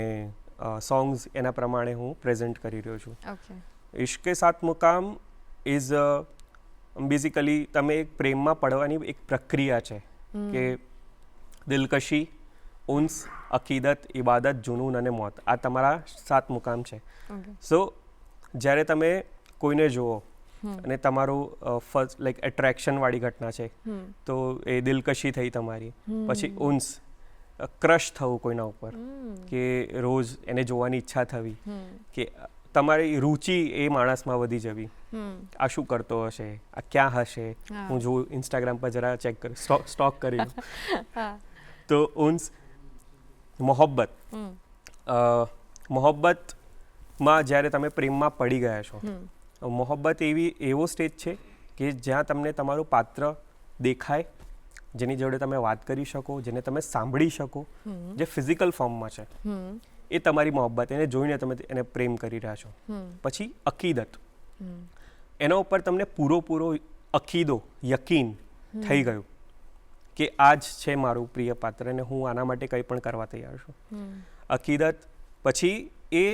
સોંગ્સ એના પ્રમાણે હું પ્રેઝન્ટ કરી રહ્યો છું. ઇશ્કે સાથ મકામ ઇઝ બેઝિકલી તમે એક પ્રેમમાં પડવાની એક પ્રક્રિયા છે કે દિલકશી, ઉન્સ, અકીદત, ઇબાદત, જુનૂન અને મોત આ તમારા સાત મુકામ છે. સો જ્યારે તમે કોઈને જુઓ અને તમારું ફર્સ્ટ લાઈક એટ્રેક્શનવાળી ઘટના છે તો એ દિલકશી થઈ તમારી. પછી ઉન્સ ક્રશ થવું કોઈના ઉપર કે રોજ એને જોવાની ઈચ્છા થવી કે તમારી રુચિ એ માણસમાં વધી જવી. આ શું કરતો હશે, આ ક્યાં હશે, હું જોઉં ઇન્સ્ટાગ્રામ પર જરા ચેક કરી સ્ટોક કરી. તો ઉન્સ, મોહબ્બત. મોહબ્બતમાં જ્યારે તમે પ્રેમમાં પડી ગયા છો, મોહબ્બત એવો સ્ટેજ છે કે જ્યાં તમને તમારું પાત્ર દેખાય, જેની જોડે તમે વાત કરી શકો, જેને તમે સાંભળી શકો, જે ફિઝિકલ ફોર્મમાં છે એ તમારી મોહબ્બત. એને જોઈને તમે એને પ્રેમ કરી રહ્યા છો. પછી અકીદત, એના ઉપર તમને પૂરો અકીદો, યકીન થઈ ગયું કે આ જ છે મારું પ્રિય પાત્ર અને હું આના માટે કંઈ પણ કરવા તૈયાર છું. અકીદત પછી એ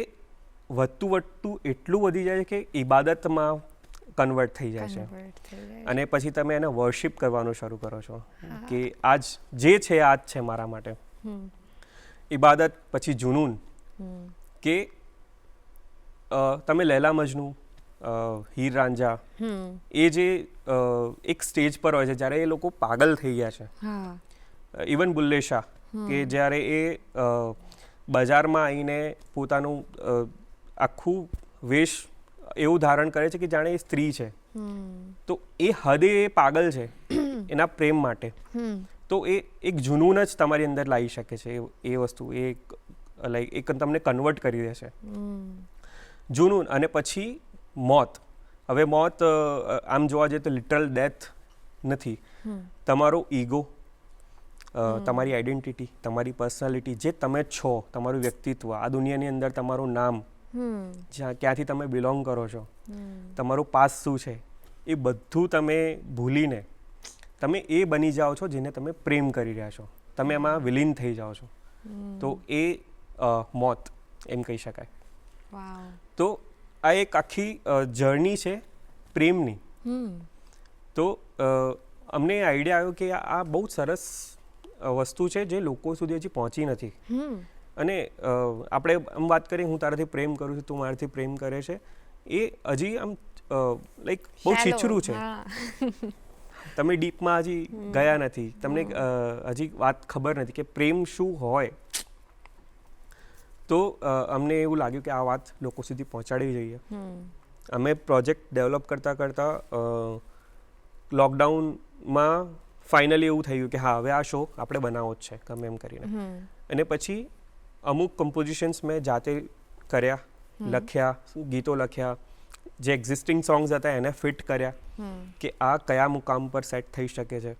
વધતું એટલું વધી જાય છે કે ઇબાદતમાં કન્વર્ટ થઈ જાય છે અને પછી તમે એને વર્શિપ કરવાનું શરૂ કરો છો કે આજ જે છે આ જ છે મારા માટે. ઇબાદત પછી જુનૂન કે તમે લૈલા મજનુ, હીર રાંઝા એ જે એક સ્ટેજ પર હોય છે જ્યારે એ લોકો પાગલ થઈ ગયા છે. ઇવન બુલ્લે શાહ કે જ્યારે એ બજારમાં આવીને પોતાનું આખું વેશ એવું ધારણ કરે છે કે જાણે એ સ્ત્રી છે, તો એ હદે એ પાગલ છે એના પ્રેમ માટે. તો એ એક જુનૂન જ તમારી અંદર લાવી શકે છે એ વસ્તુ, એ લાઈક એક તમને કન્વર્ટ કરી દે છે જુનૂન. અને પછી મોત, હવે મોત આમ જોવા જઈએ તો લિટરલ ડેથ નથી. તમારો ઈગો, તમારી આઈડેન્ટિટી, તમારી પર્સનાલિટી, જે તમે છો, તમારું વ્યક્તિત્વ, આ દુનિયાની અંદર તમારું નામ, ક્યાંથી તમે બિલોંગ કરો છો, તમારું પાસ શું છે, એ બધું તમે ભૂલીને તમે એ બની જાઓ છો જેને તમે પ્રેમ કરી રહ્યા છો, તમે એમાં વિલીન થઈ જાઓ છો. તો એ મોત એમ કહી શકાય. તો આ એક આખી જર્ની છે પ્રેમની. તો અમને આઈડિયા આવ્યો કે આ બહુ સરસ વસ્તુ છે જે લોકો સુધી હજી પહોંચી નથી. અને આપણે આમ વાત કરીએ, હું તારાથી પ્રેમ કરું છું, તું મારાથી પ્રેમ કરે છે, એ હજી આમ લાઈક બહુ છીછરું છે. તમે ડીપમાં હજી ગયા નથી, તમને હજી વાત ખબર નથી કે પ્રેમ શું હોય. તો અમને એવું લાગ્યું કે આ વાત લોકો સુધી પહોંચાડવી જોઈએ. અમે પ્રોજેક્ટ ડેવલપ કરતાં કરતાં લોકડાઉનમાં ફાઇનલી એવું થયું કે હા, હવે આ શો આપણે બનાવવો જ છે ગમે એમ કરીને. અને પછી અમુક કમ્પોઝિશન્સ મેં જાતે કર્યા, લખ્યા, ગીતો લખ્યા, જે એક્ઝિસ્ટિંગ સોંગ્સ હતા એને ફિટ કર્યા કે આ કયા મુકામ પર સેટ થઈ શકે છે.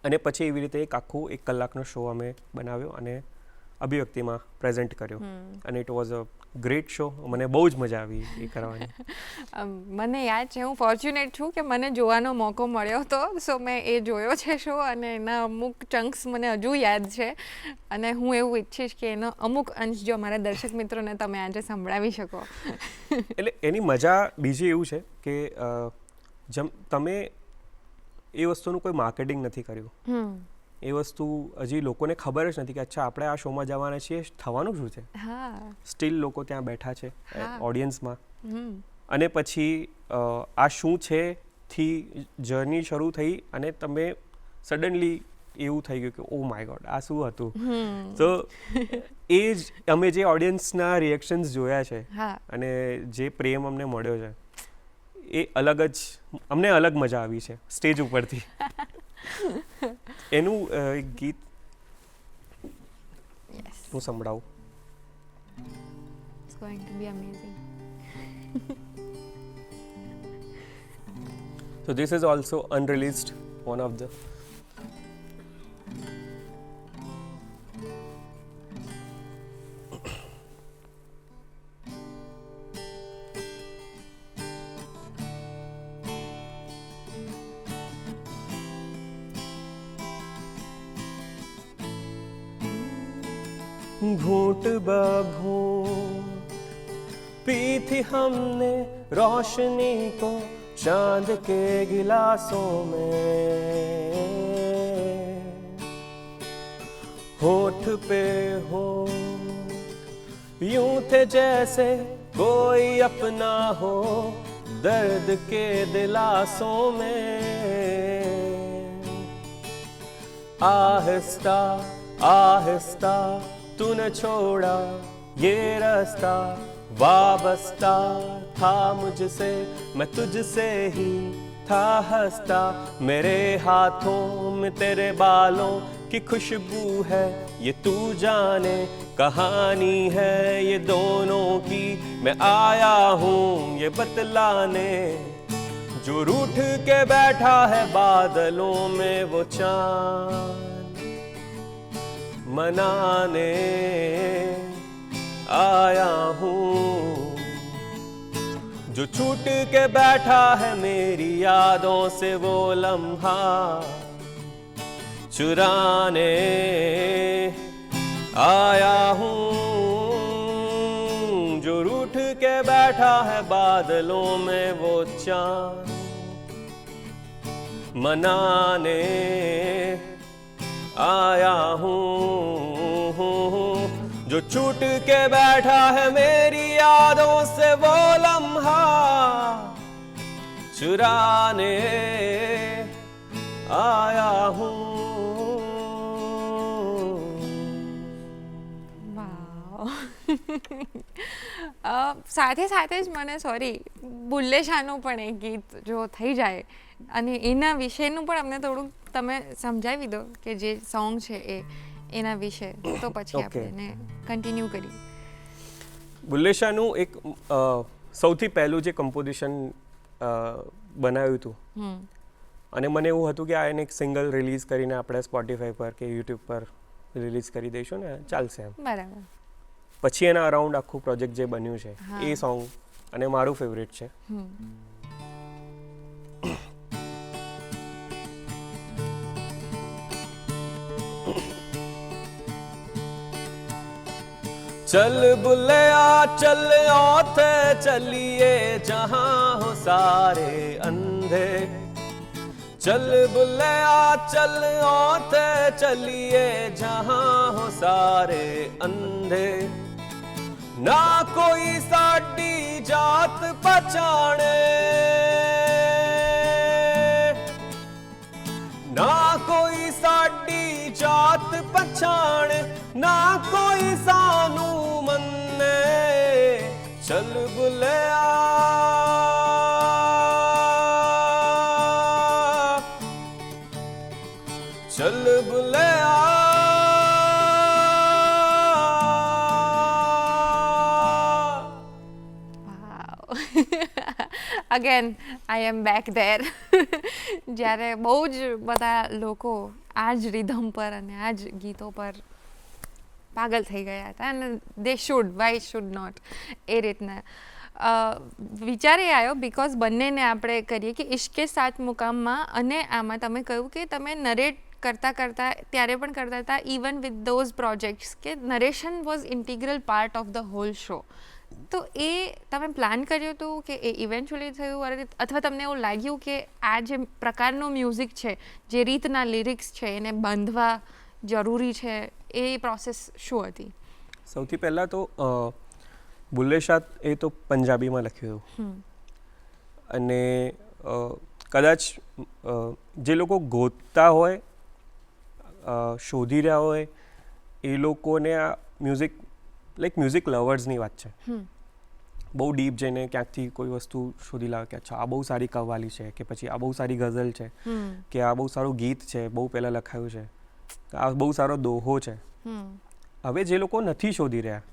અને પછી એવી રીતે એક આખું 1 કલાકનો શો અમે બનાવ્યો અને અભિવ્યક્તિમાં પ્રેઝન્ટ કર્યો. અને it was a great show. મને બહુ જ મજા આવી એ કરવાની. મને યાદ છે, હું ફોર્ચ્યુનેટ છું કે મને જોવાનો મોકો મળ્યો હતો. સો મેં એ જોયો છે શો અને એના અમુક ચંક્સ મને હજુ યાદ છે. અને હું એવું ઈચ્છીશ કે એનો અમુક અંશ જો અમારા દર્શક મિત્રોને તમે આજે સંભળાવી શકો. એટલે એની મજા બીજી એવું છે કે તમે એ વસ્તુનું કોઈ માર્કેટિંગ નથી કર્યું. એ વસ્તુ હજી લોકોને ખબર જ નથી કે અચ્છા આપણે આ શોમાં જવાના છીએ, થવાનું શું છે. સ્ટીલ લોકો ત્યાં બેઠા છે ઓડિયન્સમાં. અને પછી આ શું છે થી જર્ની શરૂ થઈ અને તમે સડનલી એવું થઈ ગયું કે ઓ માય ગોડ, આ શું હતું. તો એ જ અમે જે ઓડિયન્સના રિએક્શન્સ જોયા છે અને જે પ્રેમ અમને મળ્યો છે, એ અલગ જ, અમને અલગ મજા આવી છે સ્ટેજ ઉપરથી. એનું એક ગીત હું સંભળાવું. It's going to be amazing. So this is also unreleased, one of the घूंट बघूंट पी थी हमने रोशनी को चांद के गिलासों में, होठ पे होठ यूं थे जैसे कोई अपना हो दर्द के दिलासों में. आहिस्ता आहिस्ता तूने छोड़ा ये रास्ता, वाबस्ता था मुझसे मैं तुझसे ही था हंसता. मेरे हाथों में तेरे बालों की खुशबू है, ये तू जाने कहानी है ये दोनों की. मैं आया हूँ ये बतलाने, जो रूठ के बैठा है बादलों में वो चांद मनाने आया हूँ. जो छूट के बैठा है मेरी यादों से वो लम्हा चुराने आया हूँ. जो रूठ के बैठा है बादलों में वो चांद मनाने आया हूँ. जो छूट के बैठा है मेरी यादों से वो लम्हा चुराने आया हूँ. સાથે સાથે જ મને બુલ્લે શાહનું પણ એક ગીત જો થઈ જાય અને એના વિશેનું પણ અમને થોડુંક તમે સમજાવી દો કે જે સોંગ છે એના વિશે, તો પછી આપણે કન્ટિન્યુ કરીએ. બુલ્લે શાહનું એક સૌથી પહેલું જે કમ્પોઝિશન બનાવ્યું હતું અને મને એવું હતું કે આ એને એક સિંગલ રિલીઝ કરીને આપણે સ્પોટીફાઈ પર કે યુટ્યુબ પર રિલીઝ કરી દઈશું ને ચાલશે એમ. બરાબર. પછી એના અરાઉન્ડ આખું પ્રોજેક્ટ જે બન્યું છે એ સોંગ અને મારું ફેવરેટ છે. चल बुल्लिया चल औथे चलिए जहाँ हो सारे अंधे. चल बुल्लिया चल औथे चलिए जहाँ हो सारे अंधे. ना कोई साडी जात पहचाने, ना कोई साडी जात पहचाने, ना कोई सानू मन्ने. चल बुल्लिया चल बुल्लिया. Again I am back there. જ્યારે બહુ જ બધા લોકો આ જ રિધમ પર અને આ જ ગીતો પર પાગલ થઈ ગયા હતા અને they should why should not એ રીતના વિચાર એ આવ્યો બિકોઝ બંનેને આપણે કરીએ કે ઇશ્કે સાત મુકામમાં અને આમાં તમે કહ્યું કે તમે નરેટ કરતાં ત્યારે પણ કરતા હતા ઇવન વિથ ધોઝ પ્રોજેક્ટ્સ કે narration was integral part of the whole show. તો એ તમે પ્લાન કર્યું હતું કે એ ઇવેન્ચ્યુઅલી થયું અથવા તમને એવું લાગ્યું કે આ જે પ્રકારનું મ્યુઝિક છે જે રીતના લિરિક્સ છે એને બાંધવા જરૂરી છે એ પ્રોસેસ શું હતી? સૌથી પહેલાં તો બુલ્લે શાહ એ તો પંજાબીમાં લખ્યું અને કદાચ જે લોકો ગોતતા હોય શોધી રહ્યા હોય એ લોકોને આ મ્યુઝિક લવર્સની વાત છે. બહુ ડીપ જઈને ક્યાંકથી કોઈ વસ્તુ શોધી લાવે કે અચ્છા આ બહુ સારી કવ્વાલી છે કે પછી આ બહુ સારી ગઝલ છે કે આ બહુ સારું ગીત છે બહુ પહેલાં લખાયું છે, આ બહુ સારો દોહો છે. હવે જે લોકો નથી શોધી રહ્યા,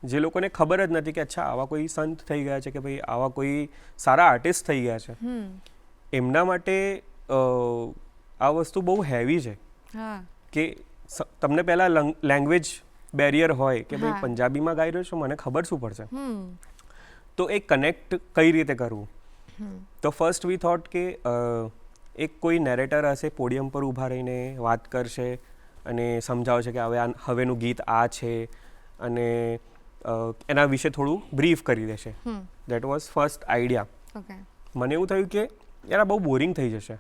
જે લોકોને ખબર જ નથી કે અચ્છા આવા કોઈ સંત થઈ ગયા છે કે ભાઈ આવા કોઈ સારા આર્ટિસ્ટ થઈ ગયા છે, એમના માટે આ વસ્તુ બહુ હેવી છે કે તમને પહેલાં લેંગ્વેજ બેરિયર હોય કે ભાઈ પંજાબીમાં ગાઈ રહ્યો છો મને ખબર શું પડશે, તો એ કનેક્ટ કઈ રીતે કરવું. તો ફર્સ્ટ વી થોટ કે એક કોઈ નેરેટર હશે પોડિયમ પર ઊભા રહીને વાત કરશે અને સમજાવશે કે હવેનું ગીત આ છે અને એના વિશે થોડું બ્રીફ કરી દેશે. That was first idea. મને એવું થયું કે યાર આ બહુ બોરિંગ થઈ જશે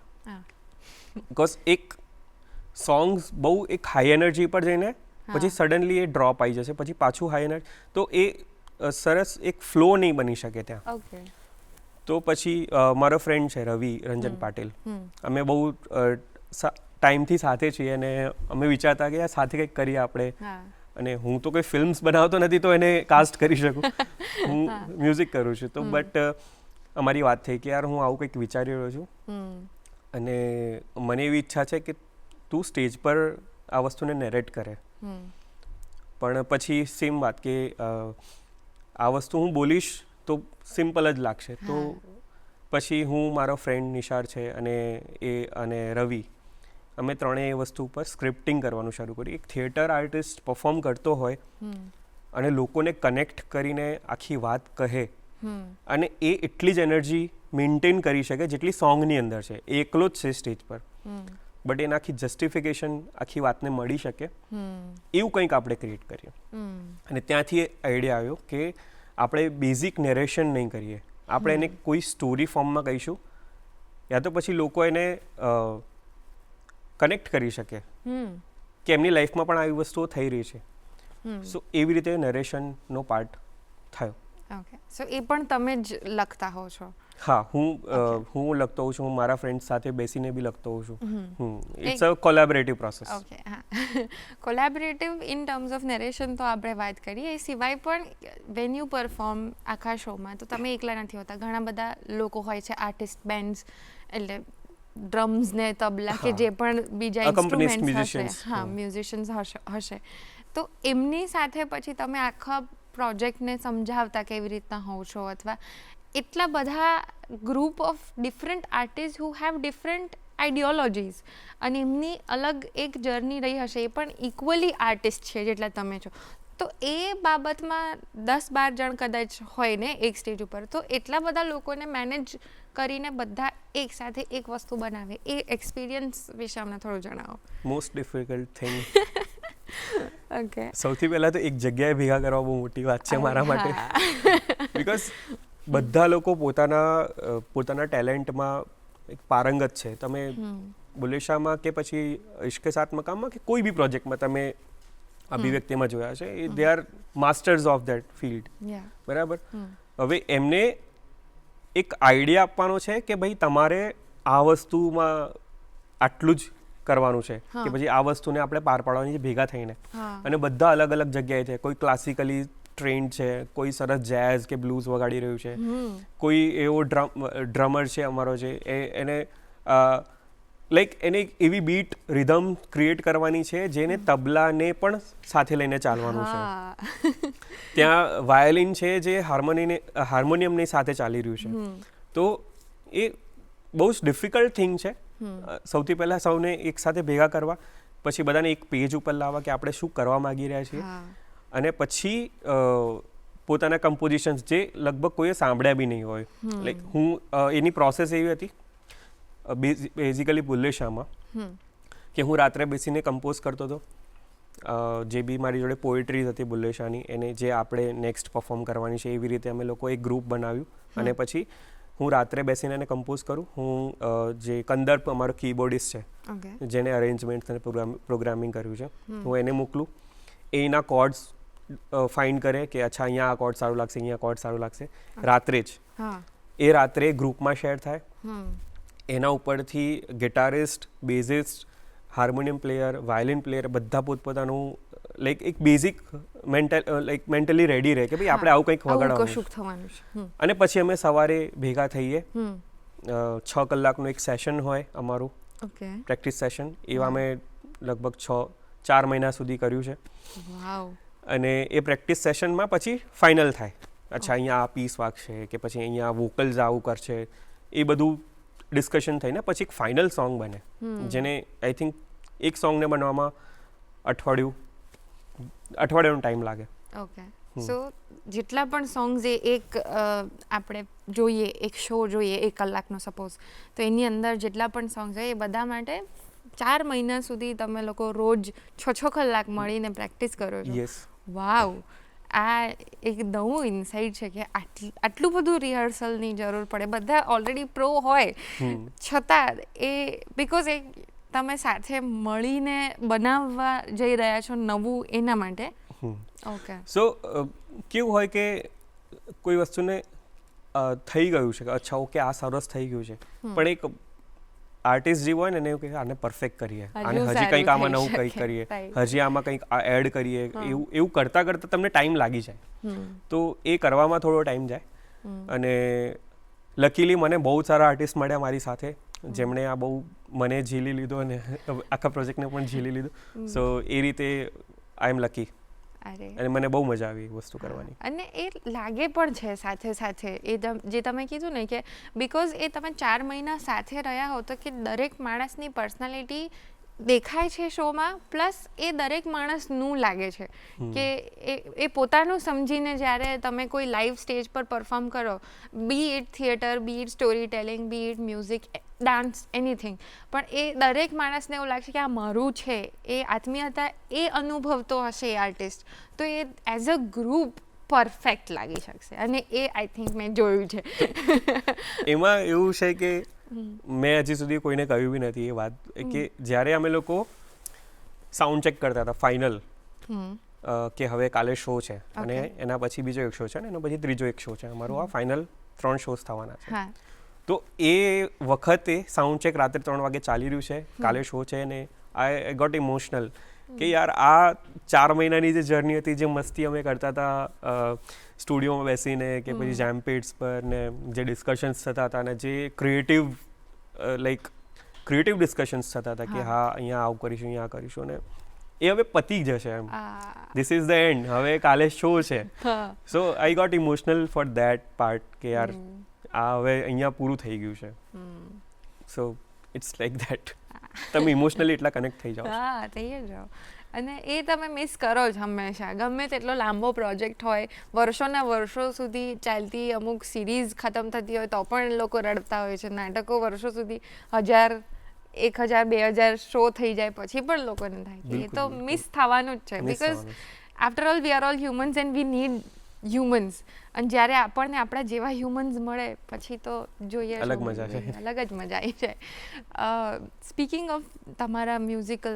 બિકોઝ એક સોંગ્સ બહુ એક હાઈ એનર્જી પર જઈને પછી સડનલી એ ડ્રોપ આવી જશે, પછી પાછું હાઈ એનર્જી, તો એ સરસ એક ફ્લો નહીં બની શકે ત્યાં. તો પછી મારો ફ્રેન્ડ છે રવિ રંજન પાટીલ, અમે બહુ ટાઈમથી સાથે છીએ અને અમે વિચારતા કે યાર સાથે કંઈક કરીએ આપણે. અને હું તો કોઈ ફિલ્મ્સ બનાવતો નથી તો એને કાસ્ટ કરી શકું, હું મ્યુઝિક કરું છું. તો બટ અમારી વાત થઈ કે યાર હું આવું કંઈક વિચારી રહ્યો છું અને મને એવી ઈચ્છા છે કે તું સ્ટેજ પર આ વસ્તુને નેરેટ કરે. પણ પછી સેમ વાત કે આ વસ્તુ હું બોલીશ તો સિમ્પલ જ લાગશે. તો પછી હું મારો ફ્રેન્ડ નિશાર છે અને રવિ, અમે ત્રણેય એ વસ્તુ પર સ્ક્રિપ્ટિંગ કરવાનું શરૂ કર્યું. એક થિયેટર આર્ટિસ્ટ પરફોર્મ કરતો હોય અને લોકોને કનેક્ટ કરીને આખી વાત કહે અને એ એટલી જ એનર્જી મેન્ટેન કરી શકે જેટલી સોંગની અંદર છે, એકલો જ છે સ્ટેજ પર, બટ એના આખી જસ્ટિફિકેશન આખી વાતને મળી શકે એવું કંઈક આપણે ક્રિએટ કરીએ. અને ત્યાંથી આઈડિયા આવ્યો કે આપણે બેઝિક નેરેશન નહીં કરીએ, આપણે એને કોઈ સ્ટોરી ફોર્મમાં કહીશું યા તો પછી લોકો એને કનેક્ટ કરી શકે કે એમની લાઈફમાં પણ આવી વસ્તુઓ થઈ રહી છે. સો એવી રીતે નરેશનનો પાર્ટ થયો. ઓકે, સો એ પણ તમે જ લખતા હો છો? હા, હું લખતો હોઉં છું, હું મારા ફ્રેન્ડ્સ સાથે બેસીને બી લખતો હોઉં છું. It's a collaborative process. Okay, હા, collaborative in terms of narration તો આપણે વાત કરીએ. એ સિવાય પણ વેન યુ પરફોર્મ આખા શોમાં તો તમે એકલા નથી હોતા, ઘણા બધા લોકો હોય છે, આર્ટિસ્ટ, બેન્ડ્સ, એટલે ડ્રમ્સ ને તબલા કે જે પણ બીજા ઇન્સ્ટ્રુમેન્ટ્સ હશે, હા, મ્યુઝિશિયન્સ હશે, તો એમની સાથે પછી તમે આખા પ્રોજેક્ટને સમજાવતા કેવી રીતના હોવ છો અથવા એટલા બધા group of different artist who have different ideologies અને એમની અલગ એક જર્ની રહી હશે, એ પણ ઇક્વલી આર્ટિસ્ટ છે જેટલા તમે છો. તો એ બાબતમાં 10-12 જણ કદાચ હોય ને એક સ્ટેજ ઉપર, તો એટલા બધા લોકોને મેનેજ કરીને બધા એક સાથે એક વસ્તુ બનાવે, એ એક્સપિરિયન્સ વિશે અમને થોડું જણાવો. મોસ્ટ ડિફિકલ્ટ થિંગ, ઓકે, સૌથી પહેલાં તો એક જગ્યાએ ભેગા કરવા બહુ મોટી વાત છે મારા માટે. બિકોઝ બધા લોકો પોતાના ટેલેન્ટમાં એક પારંગત છે. તમે બુલેશામાં કે પછી ઇશ્કે સાથ મકામમાં કે કોઈ બી પ્રોજેક્ટમાં તમે અભિવ્યક્તિમાં જોયા છે, they are masters of that field, બરાબર. હવે એમને એક આઈડિયા આપવાનો છે કે ભાઈ તમારે આ વસ્તુમાં આટલું જ કરવાનું છે, કે પછી આ વસ્તુને આપણે પાર પાડવાની છે ભેગા થઈને. અને બધા અલગ અલગ જગ્યાએ છે. કોઈ ક્લાસિકલી ટ્રેન્ડ છે, કોઈ સરસ જેઝ કે બ્લૂઝ વગાડી રહ્યું છે, કોઈ એવો ડ્રમર છે અમારો છે, એને લાઈક એને એવી બીટ રિધમ ક્રિએટ કરવાની છે જેને તબલાને પણ સાથે લઈને ચાલવાનું છે. ત્યાં વાયોલિન છે જે હાર્મોનિયમની સાથે ચાલી રહ્યું છે. તો એ બહુ જ ડિફિકલ્ટ થિંગ છે. સૌથી પહેલાં સૌને એક સાથે ભેગા કરવા, પછી બધાને એક પેજ ઉપર લાવવા કે આપણે શું કરવા માગી રહ્યા છીએ, અને પછી પોતાના કમ્પોઝિશન્સ જે લગભગ કોઈએ સાંભળ્યા બી નહીં હોય. લાઈક હું એની પ્રોસેસ એવી હતી બેઝિકલી બુલ્લેશામાં કે હું રાત્રે બેસીને કમ્પોઝ કરતો હતો. જે બી મારી જોડે પોએટ્રીઝ હતી બુલ્લેશાની, એને જે આપણે નેક્સ્ટ પરફોર્મ કરવાની છે, એવી રીતે અમે લોકો એક ગ્રુપ બનાવ્યું. અને પછી હું રાત્રે બેસીને એને કમ્પોઝ કરું. હું જે કંદર્પ અમારો કીબોર્ડિસ્ટ છે, જેને અરેન્જમેન્ટ અને પ્રોગ્રામિંગ કર્યું છે, હું એને મોકલું. એના કોર્ડ્સ ફાઇન્ડ કરે કે અચ્છા અહીંયા આ કોર્ડ સારું લાગશે, અહીંયા કોર્ડ સારું લાગશે. રાત્રે જ એ રાત્રે ગ્રુપમાં શેર થાય. એના ઉપરથી ગિટારિસ્ટ, બેઝિસ્ટ, હાર્મોનિયમ પ્લેયર, વાયોલિન પ્લેયર બધા પોતપોતાનું લાઈક એક બેઝિક મેન્ટલી રેડી રહે કે ભાઈ આપણે આવું કંઈક વગાડવાનું છે. અને પછી અમે સવારે ભેગા થઈએ. 6 કલાકનું એક સેશન હોય અમારું, પ્રેક્ટિસ સેશન. એવા અમે લગભગ 4 મહિના સુધી કર્યું છે. અને એ પ્રેક્ટિસ સેશનમાં પછી ફાઇનલ થાય. અચ્છા અહીંયા આ પીસ વાગશે કે પછી અહીંયા વોકલ્સ આવું કરશે, એ બધું ડિસ્કશન થઈને પછી એક ફાઇનલ સોંગ બને, જેને આઈ થિંક એક સોંગને બનવામાં અઠવાડિયાનો ટાઈમ લાગે. ઓકે, સો જેટલા પણ સોંગ્સ એક આપણે જોઈએ, એક શો જોઈએ 1 કલાકનો સપોઝ, તો એની અંદર જેટલા પણ સોંગ્સ હોય એ બધા માટે 4 મહિના સુધી તમે લોકો રોજ 6 કલાક મળીને પ્રેક્ટિસ કરો છો. વાવ, આ એક નવું ઇન્સાઇટ છે કે આટલું બધું રિહર્સલની જરૂર પડે. બધા ઓલરેડી પ્રો હોય છતાં એ બિકોઝ એ તમે સાથે મળીને બનાવવા જઈ રહ્યા છો નવું, એના માટે. ઓકે, સો કેવું હોય કે કોઈ વસ્તુને થઈ ગયું છે કે અચ્છા ઓકે આ સરસ થઈ ગયું છે, પણ એક આર્ટિસ્ટ જે હોય ને એને એવું કે આને પરફેક્ટ કરીએ, આને હજી કંઈક આમાં નવું કંઈક કરીએ, હજી આમાં કંઈક એડ કરીએ, એવું કરતાં કરતાં તમને ટાઈમ લાગી જાય. તો એ કરવામાં થોડો ટાઈમ જાય. અને લકીલી મને બહુ સારા આર્ટિસ્ટ મળ્યા મારી સાથે, જેમણે આ બહુ મને ઝીલી લીધો અને આખા પ્રોજેક્ટને પણ ઝીલી લીધું. સો એ રીતે આઈ એમ લકી. અને મને બહુ મજા આવી એ વસ્તુ કરવાની. અને એ લાગે પણ છે સાથે સાથે એ જે તમે કીધું ને કે બિકોઝ એ તમે 4 મહિના સાથે રહ્યા હો તો કે દરેક માણસની પર્સનાલિટી દેખાય છે શોમાં, પ્લસ એ દરેક માણસનું લાગે છે કે એ પોતાનું સમજીને જ્યારે તમે કોઈ લાઈવ સ્ટેજ પર પરફોર્મ કરો, be it theatre, be it story telling, be it music, dance, anything, પણ એ દરેક માણસને એવું લાગશે કે આ મારું છે. એ આત્મીયતા એ અનુભવતો હશે એ આર્ટિસ્ટ, તો એ એઝ અ ગ્રુપ પરફેક્ટ લાગી શકશે. અને એ આઈ થિંક મેં જોયું છે. એમાં એવું છે કે મેં હજી સુધી કોઈને કહ્યું બી નથી એ વાત કે જ્યારે અમે લોકો સાઉન્ડ ચેક કરતા હતા ફાઇનલ, કે હવે કાલે શો છે અને એના પછી બીજો એક શો છે અને એના પછી ત્રીજો એક શો છે, અમારો આ ફાઇનલ 3 શોઝ થવાના છે. તો એ વખતે સાઉન્ડ ચેક રાત્રે 3 વાગે ચાલી રહ્યું છે, કાલે શો છે, અને આઈ ગોટ ઇમોશનલ કે યાર આ 4 મહિનાની જે જર્ની હતી, જે મસ્તી અમે કરતા હતા સ્ટુડિયોમાં બેસીને કે પછી જેમ પીટ્સ પર, ને જે ડિસ્કશન્સ થતા હતા અને જે ક્રિએટિવ ડિસ્કશન્સ થતા હતા કે હા અહીંયા આવું કરીશું, અહીંયા કરીશું, અને એ હવે પતી જશે એમ. ધીસ ઇઝ ધ એન્ડ, હવે કાલે શો છે. So I got emotional for that part કે યાર આ હવે અહીંયા પૂરું થઈ ગયું છે. So it's like that. તમે ઇમોશનલી એટલા કનેક્ટ થઈ જાઓ છો. હા થઈ જ જાઓ અને એ તમે મિસ કરો જ હંમેશા, ગમે તેટલો લાંબો પ્રોજેક્ટ હોય, વર્ષોના વર્ષો સુધી ચાલતી અમુક સિરીઝ ખતમ થતી હોય તો પણ લોકો રડતા હોય છે, નાટકો વર્ષો સુધી 1000 1000 2000 શો થઈ જાય પછી પણ લોકોને થાય કે એ બિલકુલ, તો બિલકુલ. મિસ થવાનું જ છે. Miss બીકોઝ થવાનું છે. After all we are all humans and we need humans, અને જ્યારે આપણને આપણા જેવા હ્યુમન્સ મળે પછી તો જોઈએ અલગ શું મજા છે. અલગ જ મજા આવી જાય. સ્પીકિંગ ઓફ તમારા મ્યુઝિકલ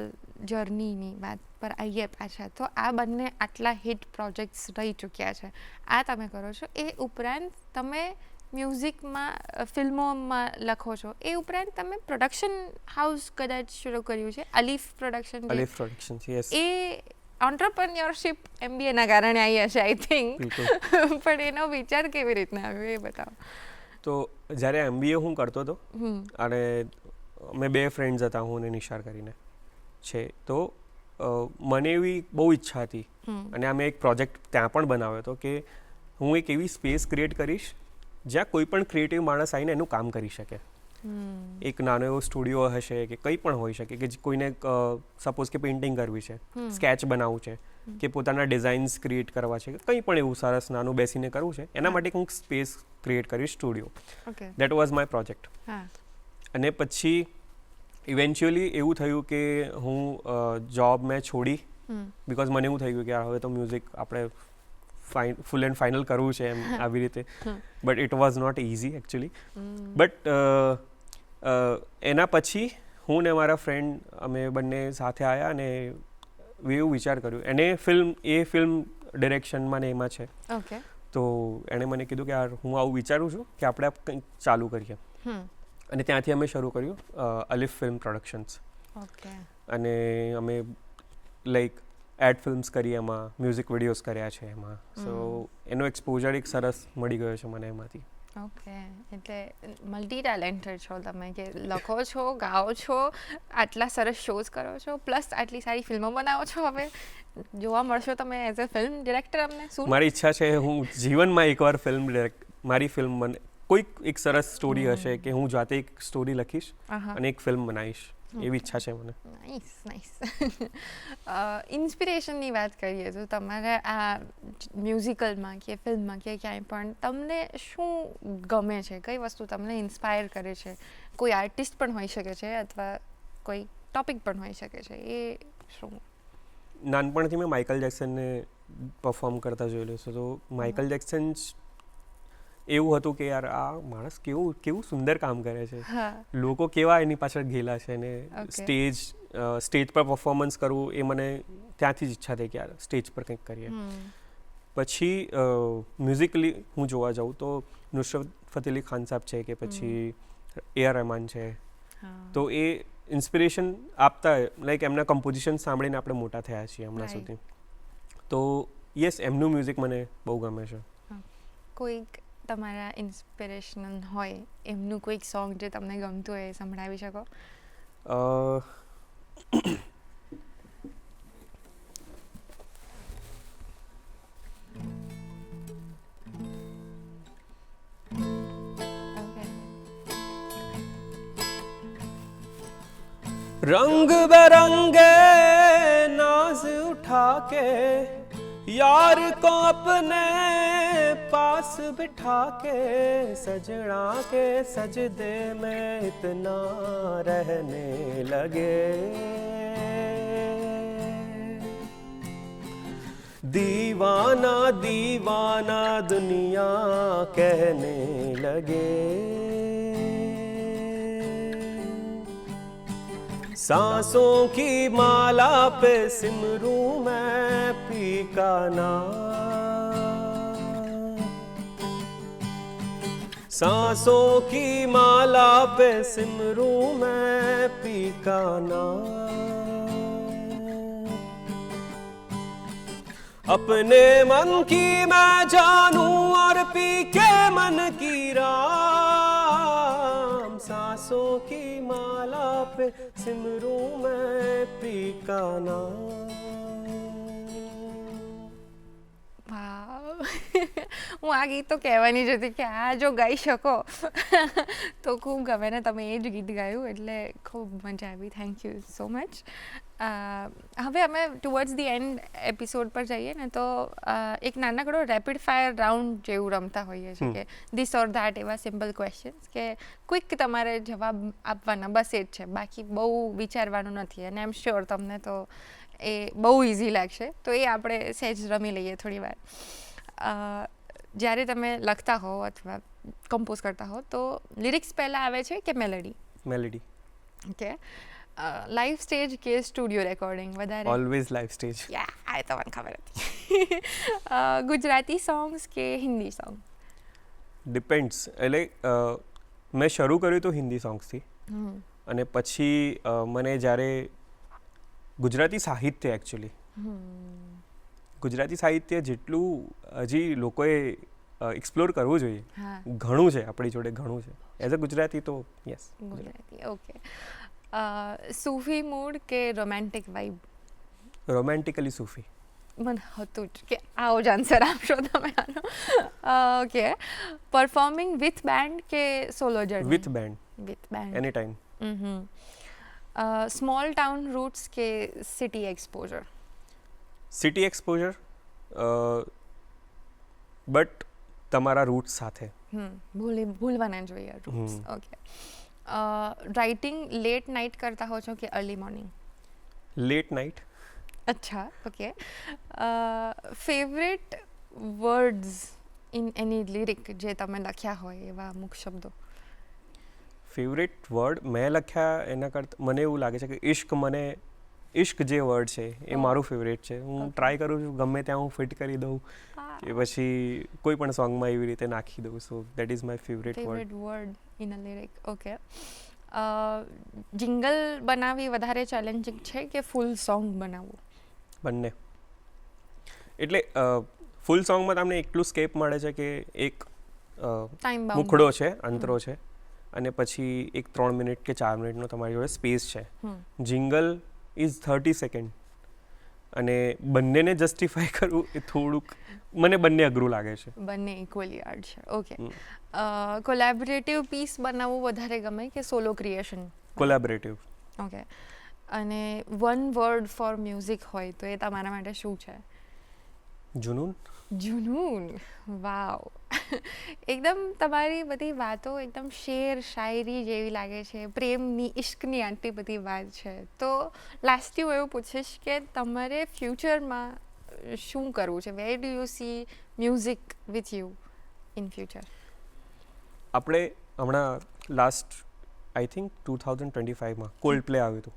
જર્નીની વાત પર આવીએ પાછા, તો આ બંને આટલા હિટ પ્રોજેક્ટ્સ રહી ચૂક્યા છે, આ તમે કરો છો, એ ઉપરાંત તમે મ્યુઝિકમાં ફિલ્મોમાં લખો છો, એ ઉપરાંત તમે પ્રોડક્શન હાઉસ કદાચ શરૂ કર્યું છે, અલીફ પ્રોડક્શન. અલીફ પ્રોડક્શન છે, યસ. એ ઓન્ટરપ્રન્યોરશિપ MBA ના કારણે આવી હશે આઈ થિંક, બિલકુલ. પણ એનો વિચાર કેવી રીતના આવ્યો એ બતાવો. તો જ્યારે MBA હું કરતો હતો અને અમે 2 ફ્રેન્ડ્સ હતા, હું અને નિશાર કરીને છે, તો મને એવી બહુ ઈચ્છા હતી અને અમે એક પ્રોજેક્ટ ત્યાં પણ બનાવ્યો હતો કે હું એક એવી સ્પેસ ક્રિએટ કરીશ જ્યાં કોઈ પણ ક્રિએટિવ માણસ આવીને એનું કામ કરી શકે. એક નાનો એવો સ્ટુડિયો હશે કે કંઈ પણ હોઈ શકે કે કોઈને સપોઝ કે પેઇન્ટિંગ કરવી છે, સ્કેચ બનાવવું છે કે પોતાના ડિઝાઇન્સ ક્રિએટ કરવા છે, કંઈ પણ એવું સરસ નાનું બેસીને કરવું છે, એના માટે હું સ્પેસ ક્રિએટ કરીશ, studio. That was my project. અને પછી ઇવેન્ચ્યુઅલી એવું થયું કે હું જોબ મેં છોડી, બિકોઝ મને એવું થઈ ગયું કે હવે તો મ્યુઝિક આપણે ફૂલ એન્ડ ફાઇનલ કરવું છે એમ આવી રીતે, but it was not easy actually. But એના પછી હું ને મારા ફ્રેન્ડ અમે બંને સાથે આવ્યા અને એવું વિચાર કર્યું, એને ફિલ્મ ડિરેક્શનમાં ને એમાં છે, તો એણે મને કીધું કે યાર હું આવું વિચારું છું કે આપણે કંઈક ચાલુ કરીએ, અને ત્યાંથી અમે શરૂ કર્યું અલીફ ફિલ્મ પ્રોડક્શન્સ. અને અમે લાઈક એડ ફિલ્મ્સ કરી, એમાં મ્યુઝિક વિડીયોઝ કર્યા છે એમાં, સો એનો એક્સપોઝર એક સરસ મળી ગયો છે મને એમાંથી. ઓકે, એટલે મલ્ટી ટેલેન્ટેડ છો તમે, કે લખો છો, ગાઓ છો, આટલા સરસ શોઝ કરો છો, પ્લસ આટલી સારી ફિલ્મો બનાવો છો. હવે જોવા મળશો તમે એઝ અ ફિલ્મ ડિરેક્ટર અમને શું? મારી ઈચ્છા છે હું જીવનમાં એકવાર મારી ફિલ્મ બને, કોઈક એક સરસ સ્ટોરી હશે કે હું જાતે એક સ્ટોરી લખીશ અને એક ફિલ્મ બનાવીશ, એવી ઈચ્છા છે મને. નાઇસ. ઇન્સ્પિરેશનની વાત કરીએ તો તમારા આ મ્યુઝિકલમાં કે ફિલ્મમાં કે ક્યાંય પણ તમને શું ગમે છે, કઈ વસ્તુ તમને ઇન્સ્પાયર કરે છે? કોઈ આર્ટિસ્ટ પણ હોઈ શકે છે અથવા કોઈ ટોપિક પણ હોઈ શકે છે, એ શું? નાનપણથી મેં માઇકલ જેક્સનને પરફોર્મ કરતા જોયેલું છે, તો માઇકલ જેક્સન એવું હતું કે યાર આ માણસ કેવું સુંદર કામ કરે છે, લોકો કેવા એની પાછળ ઘેલા છે, ને સ્ટેજ પર પરફોર્મન્સ કરવું એ મને ત્યાંથી જ ઈચ્છા થઈ કે યાર સ્ટેજ પર કંઈક કરીએ. પછી મ્યુઝિકલી હું જોવા જાઉં તો નુસરત ફતેહ અલી ખાન સાહેબ છે કે પછી AR રહેમાન છે, તો એ ઇન્સ્પિરેશન આપતા, લાઈક એમના કમ્પોઝિશન સાંભળીને આપણે મોટા થયા છીએ હમણાં સુધી, તો યસ એમનું મ્યુઝિક મને બહુ ગમે છે. કોઈક તમારા ઇન્સ્પિરેશનલ હોય એમનું કોઈક સોંગ જે તમને ગમતું હોય સંભળાવી શકો? रंग बिरंगे नाज उठा के यार को अपने पास बिठा के सजना के सजदे में इतना रहने लगे, दीवाना दीवाना दुनिया कहने लगे, सांसों की माला पे सिमरूं मैं पी का नाम, सांसों की माला पे सिमरूं मैं पी का नाम, अपने मन की मैं जानूं और पी के मन की राम, सांसों की माला पे सिमरूं मैं पी का नाम. હું આ ગીત તો કહેવાની જ હતી કે આ જો ગાઈ શકો તો ખૂબ ગમે ને તમે એ જ ગીત ગાયું એટલે ખૂબ મજા આવી. Thank you so much. હવે અમે ટુવર્ડ્સ ધી એન્ડ એપિસોડ પર જઈએ ને તો એક નાનકડો રેપિડ ફાયર રાઉન્ડ જેવું રમતા હોઈએ છીએ કે ધીસ ઓર ધેટ, એવા સિમ્પલ ક્વેશ્ચન્સ કે ક્વિક તમારે જવાબ આપવાના, બસ એ જ છે, બાકી બહુ વિચારવાનું નથી. અને આઈ એમ શ્યોર તમને તો એ બહુ ઇઝી લાગશે, તો એ આપણે સહેજ રમી લઈએ થોડી વાર. જ્યારે તમે લખતા હો અથવા કમ્પોઝ કરતા હો તો લિરિક્સ પહેલાં આવે છે કે melody? Melody. Okay. Live stage કે સ્ટુડિયો રેકોર્ડિંગ વધારે? Always live stage. આ તો મને ખબર હતી. ગુજરાતી સોંગ્સ કે હિન્દી સોંગ? ડિપેન્ડ્સ. એટલે મેં શરૂ કર્યું હતું હિન્દી સોંગ્સથી, અને પછી મને જ્યારે ગુજરાતી સાહિત્ય એકચ્યુઅલી ગુજરાતી સાહિત્ય જેટલું હજી લોકોએ એક્સપ્લોર કરવું જોઈએ, ઘણું છે આપણી જોડે, ઘણું છે. એઝ અ ગુજરાતી તો યસ ગુજરાતી. ઓકે. સૂફી મૂડ કે રોમેન્ટિક વાઇબ? રોમેન્ટિકલી સૂફી. મને હતું જ કે આવો જ આન્સર આપશો તમે આનો. ઓકે. પરફોર્મિંગ વિથ બેન્ડ કે solo journey? With band. With band. Any time. Small town roots કે city exposure? City exposure, but તમારા રૂટ્સ સાથે. ભૂલવાના જોઈએ roots. Okay. Writing late night કરતા હો છો કે અર્લી મોર્નિંગ? Late night. અચ્છા. Okay. Favourite words in any lyric જે તમે લખ્યા હોય એવા અમુક શબ્દો? ફેવરેટ વર્ડ મેં લખ્યા એના કરતાં મને એવું લાગે છે કે ઇશ્ક જે વર્ડ છે એ મારું ફેવરેટ છે. હું ટ્રાય કરું છું ગમે ત્યાં હું ફિટ કરી દઉં કે પછી કોઈ પણ સોંગમાં એવી રીતે નાખી દઉં. So that is my favourite word in a lyric. Okay. Jingle બનાવવી વધારે ચેલેન્જિંગ છે કે ફૂલ સોંગ બનાવવું? બંને. એટલે ફૂલ સોંગમાં તમને એટલું સ્કેપ મળે છે કે એક મુખડો છે, અંતરો છે, અને પછી એક 3 મિનિટ કે 4 મિનિટનો તમારી જોડે સ્પેસ છે. જિંગલ ઇઝ 30 સેકન્ડ, અને બંનેને જસ્ટિફાય કરવું એ થોડુંક મને બંને અઘરું લાગે છે. બંને ઇક્વલી હાર્ડ છે. ઓકે. કોલેબોરેટિવ પીસ બનાવવું વધારે ગમે કે સોલો ક્રિએશન? કોલેબોરેટિવ. ઓકે. અને વન વર્ડ ફોર મ્યુઝિક હોય તો એ તમારા માટે શું છે? જુનૂન. જુનૂન. વાવ. એકદમ તમારી બધી વાતો એકદમ શેર શાયરી જેવી લાગે છે, પ્રેમની, ઇશ્કની આટલી બધી વાત છે. તો લાસ્ટથી હું એવું પૂછીશ કે તમારે ફ્યુચરમાં શું કરવું છે? Where do you see music with you in future? આપણે હમણાં લાસ્ટ આઈ થિંક 2025માં કોલ્ડ પ્લે આવ્યું હતું,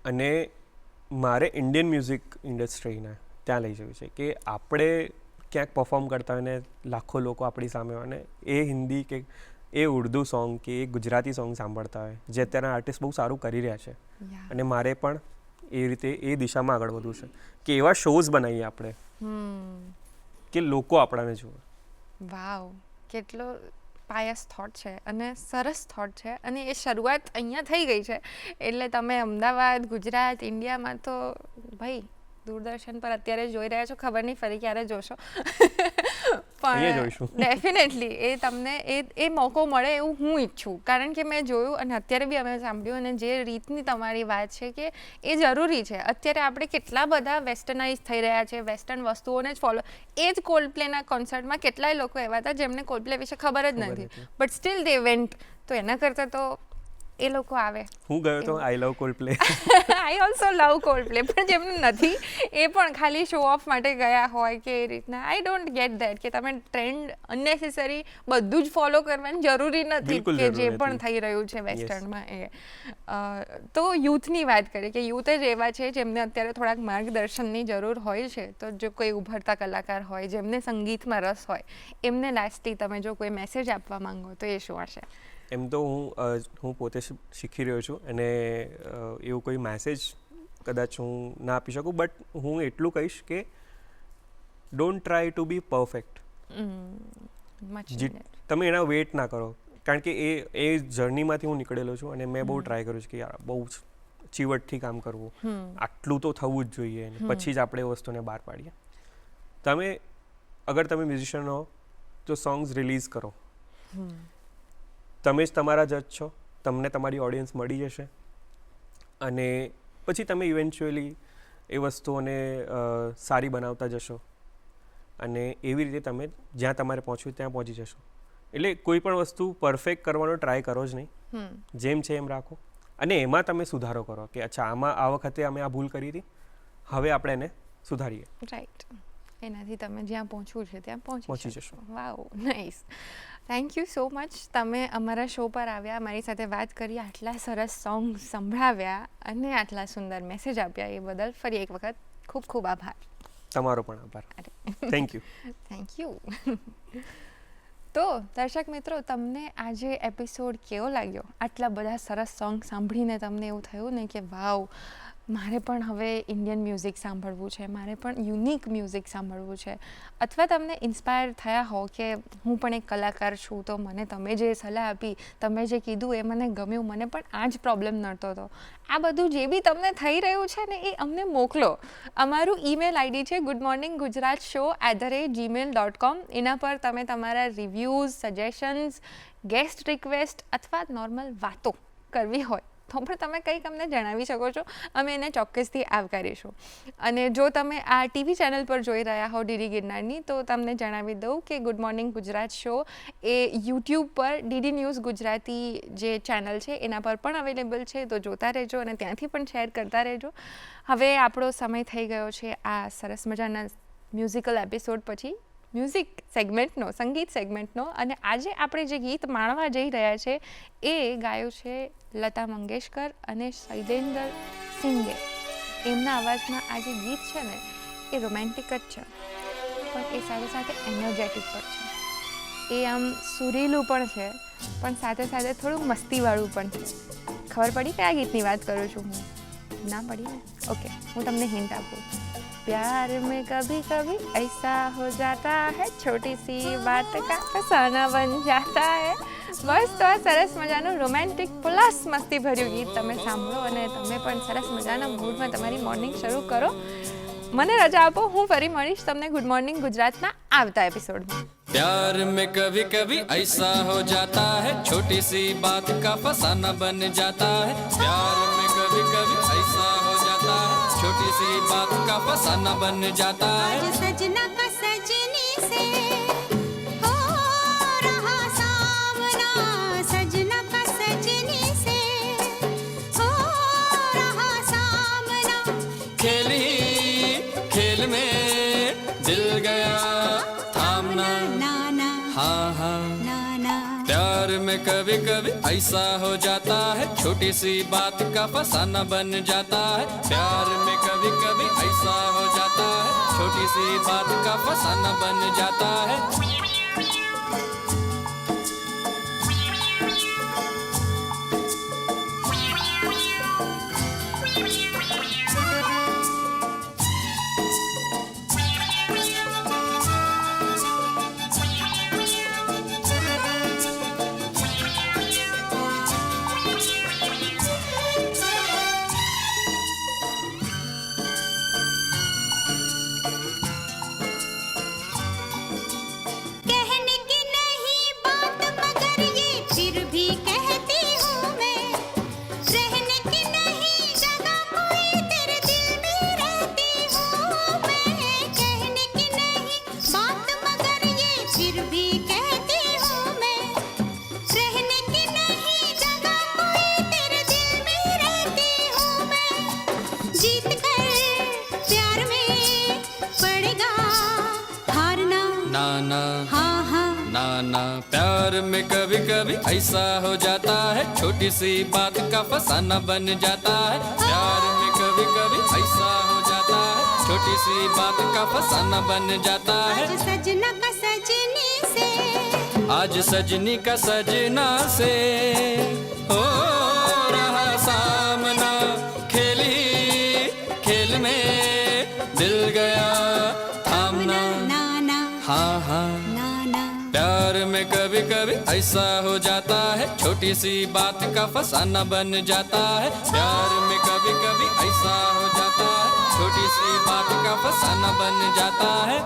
અને મારે ઇન્ડિયન મ્યુઝિક ઇન્ડસ્ટ્રીને ત્યાં લઈ જવું છે કે આપણે ક્યાંક પરફોર્મ કરતા હોય ને લાખો લોકો આપણી સામે હોય ને એ હિન્દી કે એ ઉર્દુ સોંગ કે એ ગુજરાતી સોંગ સાંભળતા હોય, જે અત્યારના આર્ટિસ્ટ બહુ સારું કરી રહ્યા છે. અને મારે પણ એ રીતે એ દિશામાં આગળ વધવું છે કે એવા શોઝ બનાવીએ આપણે કે લોકો આપણાને જુએ. વાવ, કેટલો પાયસ થોટ છે અને સરસ થોટ છે. અને એ શરૂઆત અહીંયા થઈ ગઈ છે એટલે તમે અમદાવાદ, ગુજરાત, ઇન્ડિયામાં તો ભાઈ દૂરદર્શન પર અત્યારે જોઈ રહ્યા છો, ખબર નહીં ફરી ક્યારે જોશો, પણ ડેફિનેટલી એ તમને એ મોકો મળે એવું હું ઈચ્છું. કારણ કે મેં જોયું અને અત્યારે બી અમે સાંભળ્યું, અને જે રીતની તમારી વાત છે કે એ જરૂરી છે. અત્યારે આપણે કેટલા બધા વેસ્ટર્નાઇઝ થઈ રહ્યા છે, વેસ્ટર્ન વસ્તુઓને જ ફોલો. એ જ કોલ્ડ પ્લેના કોન્સર્ટમાં કેટલાય લોકો એવા હતા જેમને કોલ્ડ પ્લે વિશે ખબર જ નથી, બટ સ્ટીલ દે વેન્ટ. તો એના કરતાં તો એ લોકો આવે. હું ગયો તો I love Coldplay. I also love Coldplay. પણ જેમને નથી એ પણ ખાલી શો ઓફ માટે ગયા હોય કે એ રીતના. આઈ ડોન્ટ ગેટ ધેટ કે તમે ટ્રેન્ડ અનનેસેસરી બધું જ ફોલો કરવાની જરૂરી નથી કે જે પણ થઈ રહ્યું છે વેસ્ટર્નમાં એ. તો યુથની વાત કરીએ કે યુથ જ એવા છે જેમને અત્યારે થોડાક માર્ગદર્શનની જરૂર હોય છે. તો જો કોઈ ઉભરતા કલાકાર હોય જેમને સંગીતમાં રસ હોય, એમને લાસ્ટલી તમે જો કોઈ મેસેજ આપવા માંગો તો એ શું હશે? એમ તો હું પોતે શીખી રહ્યો છું, અને એવું કોઈ મેસેજ કદાચ હું ના આપી શકું, બટ હું એટલું કહીશ કે don't try to B perfect. તમે એના વેઇટ ના કરો, કારણ કે એ જર્નીમાંથી હું નીકળેલો છું, અને મેં બહુ ટ્રાય કર્યું છે કે યાર બહુ ચીવટથી કામ કરવું, આટલું તો થવું જ જોઈએ, પછી જ આપણે એ વસ્તુને બહાર પાડીએ. તમે અગર તમે મ્યુઝિશિયન હો તો સોંગ્સ રિલીઝ કરો. તમે જ તમારા જજ છો, તમને તમારી ઓડિયન્સ મળી જશે અને પછી તમે ઇવેન્ચ્યુઅલી એ વસ્તુઓને સારી બનાવતા જશો અને એવી રીતે તમે જ્યાં તમારે પહોંચવું ત્યાં પહોંચી જશો. એટલે કોઈ પણ વસ્તુ પરફેક્ટ કરવાનો ટ્રાય કરો જ નહીં, જેમ છે એમ રાખો અને એમાં તમે સુધારો કરો કે અચ્છા આમાં આ વખતે અમે આ ભૂલ કરી હતી, હવે આપણે એને સુધારીએ. રાઈટ, એનાથી તમે જ્યાં પહોંચવું છે ત્યાં પહોંચી જશો. Wow, nice. Thank you so much. તમે અમારા શો પર આવ્યા, મારી સાથે વાત કરી, આટલા સરસ સોંગ સંભળાવ્યા અને આટલા સુંદર મેસેજ આપ્યા એ બદલ ફરી એક વખત ખૂબ ખૂબ આભાર. તમારો પણ આભાર. Thank you. Thank you. તો દર્શક મિત્રો, તમને આજે એપિસોડ કેવો લાગ્યો? આટલા બધા સરસ સોંગ સાંભળીને તમને એવું થયું ને કે વાવ, મારે પણ હવે ઇન્ડિયન મ્યુઝિક સાંભળવું છે, મારે પણ યુનિક મ્યુઝિક સાંભળવું છે, અથવા તમને ઇન્સ્પાયર થયા હો કે હું પણ એક કલાકાર છું, તો મને તમે જે સલાહ આપી, તમે જે કીધું એ મને ગમ્યું, મને પણ આ જ પ્રોબ્લેમ નડતો હતો. આ બધું જે બી તમને થઈ રહ્યું છે ને એ અમને મોકલો. અમારું ઈમેલ આઈડી છે goodmorninggujratshow@gmail.com. એના પર તમે તમારા રિવ્યૂઝ, સજેશન્સ, ગેસ્ટ રિક્વેસ્ટ અથવા નોર્મલ વાતો કરવી હોય તો પણ તમે કંઈક અમને જણાવી શકો છો. અમે એને ચોક્કસથી આવકારીશું. અને જો તમે આ ટીવી ચેનલ પર જોઈ રહ્યા હો ડીડી ગિરનારની, તો તમને જણાવી દઉં કે ગુડ મોર્નિંગ ગુજરાત શો એ યુટ્યુબ પર ડીડી ન્યૂઝ ગુજરાતી જે ચેનલ છે એના પર પણ અવેલેબલ છે, તો જોતા રહેજો અને ત્યાંથી પણ શેર કરતા રહેજો. હવે આપણો સમય થઈ ગયો છે આ સરસ મજાના મ્યુઝિકલ એપિસોડ પછી મ્યુઝિક સેગમેન્ટનો, સંગીત સેગમેન્ટનો. અને આજે આપણે જે ગીત માણવા જઈ રહ્યા છે એ ગાયું છે લતા મંગેશકર અને શૈલેન્દ્ર સિંઘે. એમના અવાજમાં આ જે ગીત છે ને એ રોમેન્ટિક જ છે, પણ એ સાથે સાથે એનર્જેટિક પણ છે. એ આમ સુરીલું પણ છે, પણ સાથે સાથે થોડું મસ્તીવાળું પણ છે. ખબર પડી કયા ગીતની વાત કરું છું હું? ના પડી ને? ઓકે, હું તમને હિન્ટ આપું. प्यार में कभी कभी ऐसा हो जाता है, छोटी सी बात का फसाना बन जाता है. બસ, તો આ સરસ મજાનું રોમેન્ટિક પ્લસ મસ્તી ભર્યું ગીત તમે સાંભળો અને તમે પણ સરસ મજાના મૂડમાં તમારી મોર્નિંગ શરૂ કરો. મને રજા આપો, હું ફરી મળીશ તમને ગુડ મોર્નિંગ ગુજરાતના આવતા એપિસોડમાં. प्यार में कभी कभी ऐसा हो जाता है, छोटी सी बात का फसाना बन जाता है. प्यार में कभी कभी ऐसा हो जाता है, छोटी सी बात का फसाना बन जाता है. सजना का सजनी से हो रहा सामना, सजना का सजनी से हो रहा सामना. खेली खेल में दिल गया थामना. नाना हाँ हाँ, नाना प्यार में कभी कभी ऐसा हो जाता है, छोटी सी बात का फसाना बन जाता है. प्यार में कभी कभी ऐसा हो जाता है, छोटी सी बात का फसाना बन जाता है. कहने की नहीं बात मगर ये फिर भी कहती हूँ मैं, रहने की नहीं जगह कोई तेरे दिल में रहती हूँ मैं. कहने की नहीं बात मगर ये फिर भी कहती हूँ मैं, रहने की नहीं जगह कोई तेरे दिल में रहती हूँ मैं. जीत कर प्यार में पड़ेगा हारना. नाना हाँ हाँ नाना, प्यार में कभी कभी ऐसा हो जाता है, छोटी सी बात का फसाना बन जाता है. प्यार में कभी कभी ऐसा हो जाता है, छोटी सी बात का फसाना बन जाता है. आज सजना का सजनी से आज सजनी का सजना से हो रहा सामना. खेली खेल में दिल गया थामना. नाना हाँ हाँ, नाना प्यार में कभी कभी ऐसा हो जाता है, छोटी सी बात का फसाना बन जाता है. प्यार में कभी कभी ऐसा हो जाता है, छोटी सी बात का फसाना बन जाता है.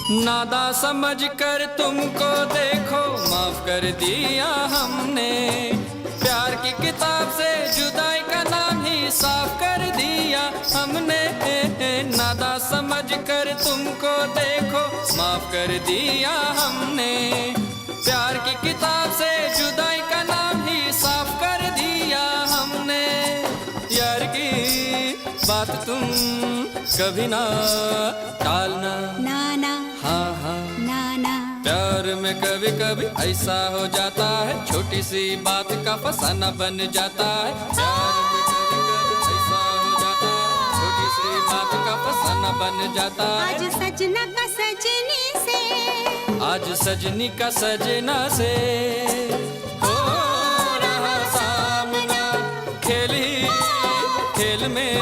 नादा समझ कर तुमको देखो माफ कर दिया हमने, प्यार की किताब से जुदाई का नाम ही साफ कर दिया हमने। नादा समझ कर तुमको देखो माफ कर दिया हमने, प्यार की किताब से जुदाई का नाम ही साफ कर दिया हमने। यार की बात तुम कभी ना टालना, नाना हाँ हाँ नाना। प्यार में कभी कभी ऐसा हो जाता है, छोटी सी बात का फसाना बन जाता है। प्यार में कभी कभी ऐसा हो जाता है, छोटी सी बात का फसाना बन जाता है। आज सजना का सजनी से, आज सजनी का सजना से हो रहा सामना, खेली खेल में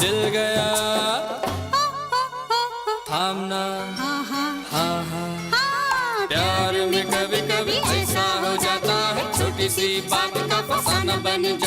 दिल गया थामना, हाँ हाँ हाँ हाँ। हाँ। प्यार में कभी कभी ऐसा हो जाता है, छोटी सी बात का फसाना बन जाता है।